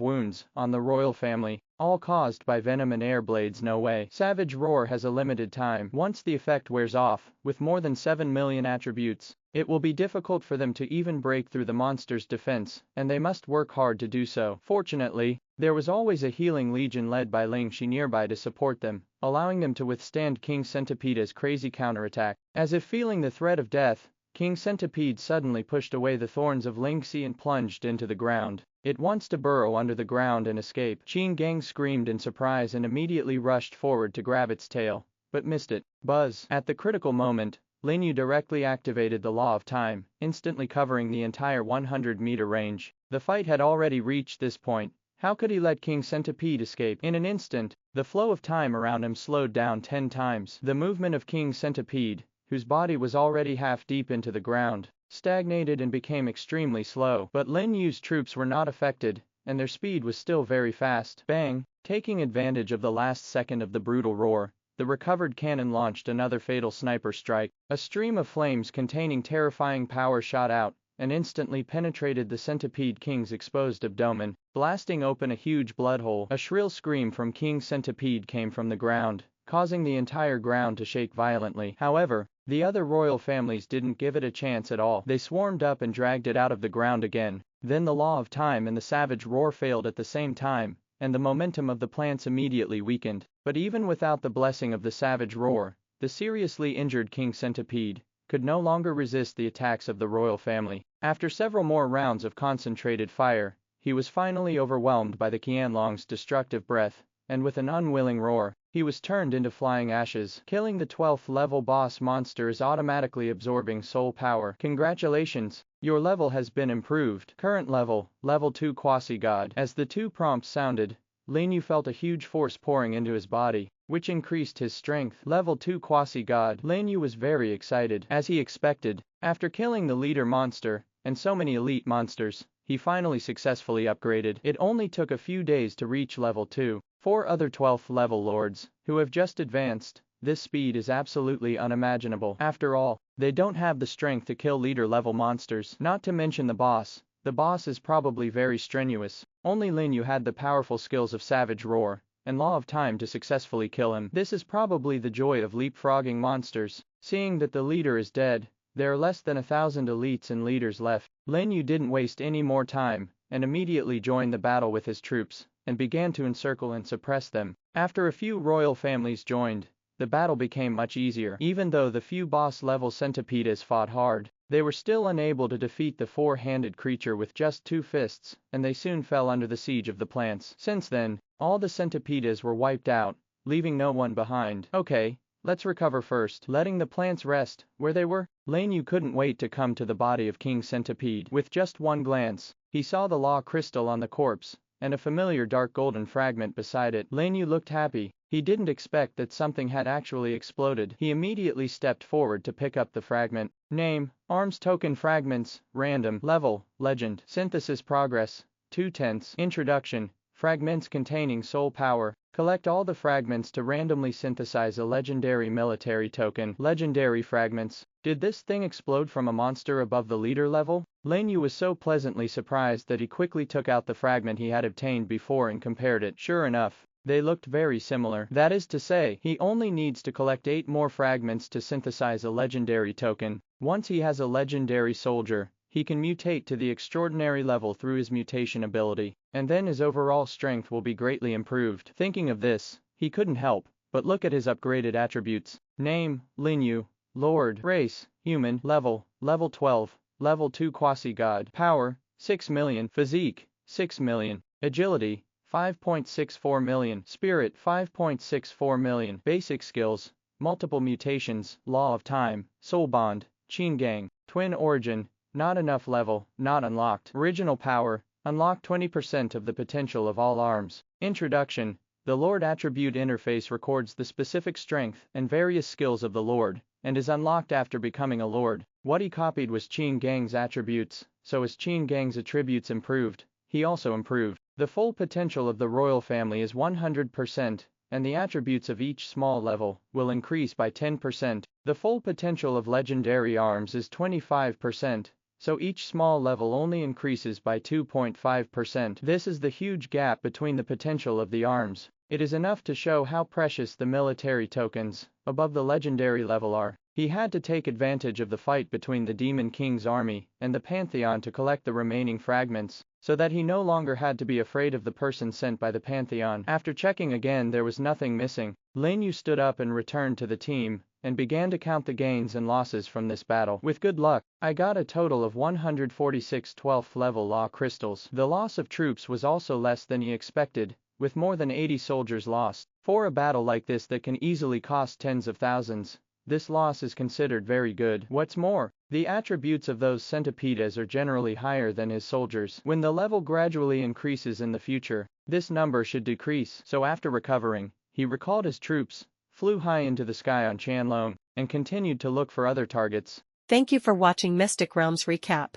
wounds on the royal family, all caused by venom and air blades. No way. Savage Roar has a limited time. Once the effect wears off, with more than 7 million attributes, it will be difficult for them to even break through the monster's defense, and they must work hard to do so. Fortunately, there was always a healing legion led by Ling Shi nearby to support them, allowing them to withstand King Centipede's crazy counterattack. As if feeling the threat of death, King Centipede suddenly pushed away the thorns of Ling Shi and plunged into the ground. It wants to burrow under the ground and escape. Qin Gang screamed in surprise and immediately rushed forward to grab its tail, but missed it. Buzz. At the critical moment, Lin You directly activated the Law of Time, instantly covering the entire 100-meter range. The fight had already reached this point. How could he let King Centipede escape? In an instant, the flow of time around him slowed down 10 times. The movement of King Centipede, whose body was already half deep into the ground, stagnated and became extremely slow. But Lin Yu's troops were not affected, and their speed was still very fast. Bang! Taking advantage of the last second of the brutal roar, the recovered cannon launched another fatal sniper strike. A stream of flames containing terrifying power shot out and instantly penetrated the Centipede King's exposed abdomen, blasting open a huge blood hole. A shrill scream from King Centipede came from the ground, causing the entire ground to shake violently. However, the other royal families didn't give it a chance at all. They swarmed up and dragged it out of the ground again. Then the Law of Time and the Savage Roar failed at the same time, and the momentum of the plants immediately weakened. But even without the blessing of the Savage Roar, the seriously injured King Centipede could no longer resist the attacks of the royal family. After several more rounds of concentrated fire, he was finally overwhelmed by the Qianlong's destructive breath, and with an unwilling roar, he was turned into flying ashes. Killing the 12th level boss monster is automatically absorbing soul power. Congratulations, your level has been improved. Current level, level 2 quasi-god. As the two prompts sounded, Lin You felt a huge force pouring into his body, which increased his strength. Level 2 quasi-god. LinYu was very excited. As he expected, after killing the leader monster, and so many elite monsters, he finally successfully upgraded. It only took a few days to reach level 2. 4 other 12th level lords, who have just advanced, this speed is absolutely unimaginable. After all, they don't have the strength to kill leader level monsters, not to mention the boss. The boss is probably very strenuous. Only Lin You had the powerful skills of Savage Roar and Law of Time to successfully kill him. This is probably the joy of leapfrogging monsters. Seeing that the leader is dead, there are less than 1,000 elites and leaders left. Lin You didn't waste any more time, and immediately joined the battle with his troops, and began to encircle and suppress them. After a few royal families joined, the battle became much easier. Even though the few boss-level centipedes fought hard, they were still unable to defeat the four-handed creature with just 2 fists, and they soon fell under the siege of the plants. Since then, all the centipedes were wiped out, leaving no one behind. Okay, Let's recover first. Letting the plants rest where they were, Lin You couldn't wait to come to the body of King Centipede. With just one glance, he saw the law crystal on the corpse, and a familiar dark golden fragment beside it. Lin You looked happy. He didn't expect that something had actually exploded. He immediately stepped forward to pick up the fragment. Name, Arms Token Fragments, Random, Level, Legend, Synthesis Progress, 2/10. Introduction, Fragments containing soul power. Collect all the fragments to randomly synthesize a legendary military token. Legendary fragments. Did this thing explode from a monster above the leader level? Lin Yu was so pleasantly surprised that he quickly took out the fragment he had obtained before and compared it. Sure enough, they looked very similar. That is to say, he only needs to collect 8 more fragments to synthesize a legendary token. Once he has a legendary soldier, he can mutate to the extraordinary level through his mutation ability, and then his overall strength will be greatly improved. Thinking of this, he couldn't help but look at his upgraded attributes. Name, Lin You. Lord. Race, human. Level, level 12. Level 2 quasi-god. Power, 6 million. Physique, 6 million. Agility, 5.64 million. Spirit, 5.64 million. Basic skills, multiple mutations, law of time, soul bond, Qin Gang, twin origin, not enough level, not unlocked. Original power, unlock 20% of the potential of all arms. Introduction, the Lord attribute interface records the specific strength and various skills of the Lord, and is unlocked after becoming a Lord. What he copied was Qin Gang's attributes, so as Qin Gang's attributes improved, he also improved. The full potential of the royal family is 100%, and the attributes of each small level will increase by 10%. The full potential of legendary arms is 25%. So each small level only increases by 2.5%. This is the huge gap between the potential of the arms. It is enough to show how precious the military tokens above the legendary level are. He had to take advantage of the fight between the Demon King's army and the Pantheon to collect the remaining fragments, so that he no longer had to be afraid of the person sent by the Pantheon. After checking again, there was nothing missing. Lin Yu stood up and returned to the team, and began to count the gains and losses from this battle. With good luck, I got a total of 146 12th level law crystals. The loss of troops was also less than he expected, with more than 80 soldiers lost. For a battle like this that can easily cost tens of thousands, this loss is considered very good. What's more, the attributes of those centipedes are generally higher than his soldiers. When the level gradually increases in the future, this number should decrease. So after recovering, he recalled his troops, flew high into the sky on Chanlong, and continued to look for other targets. Thank you for watching Mystic Realms Recap.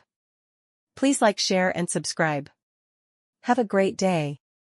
Please like, share and subscribe. Have a great day.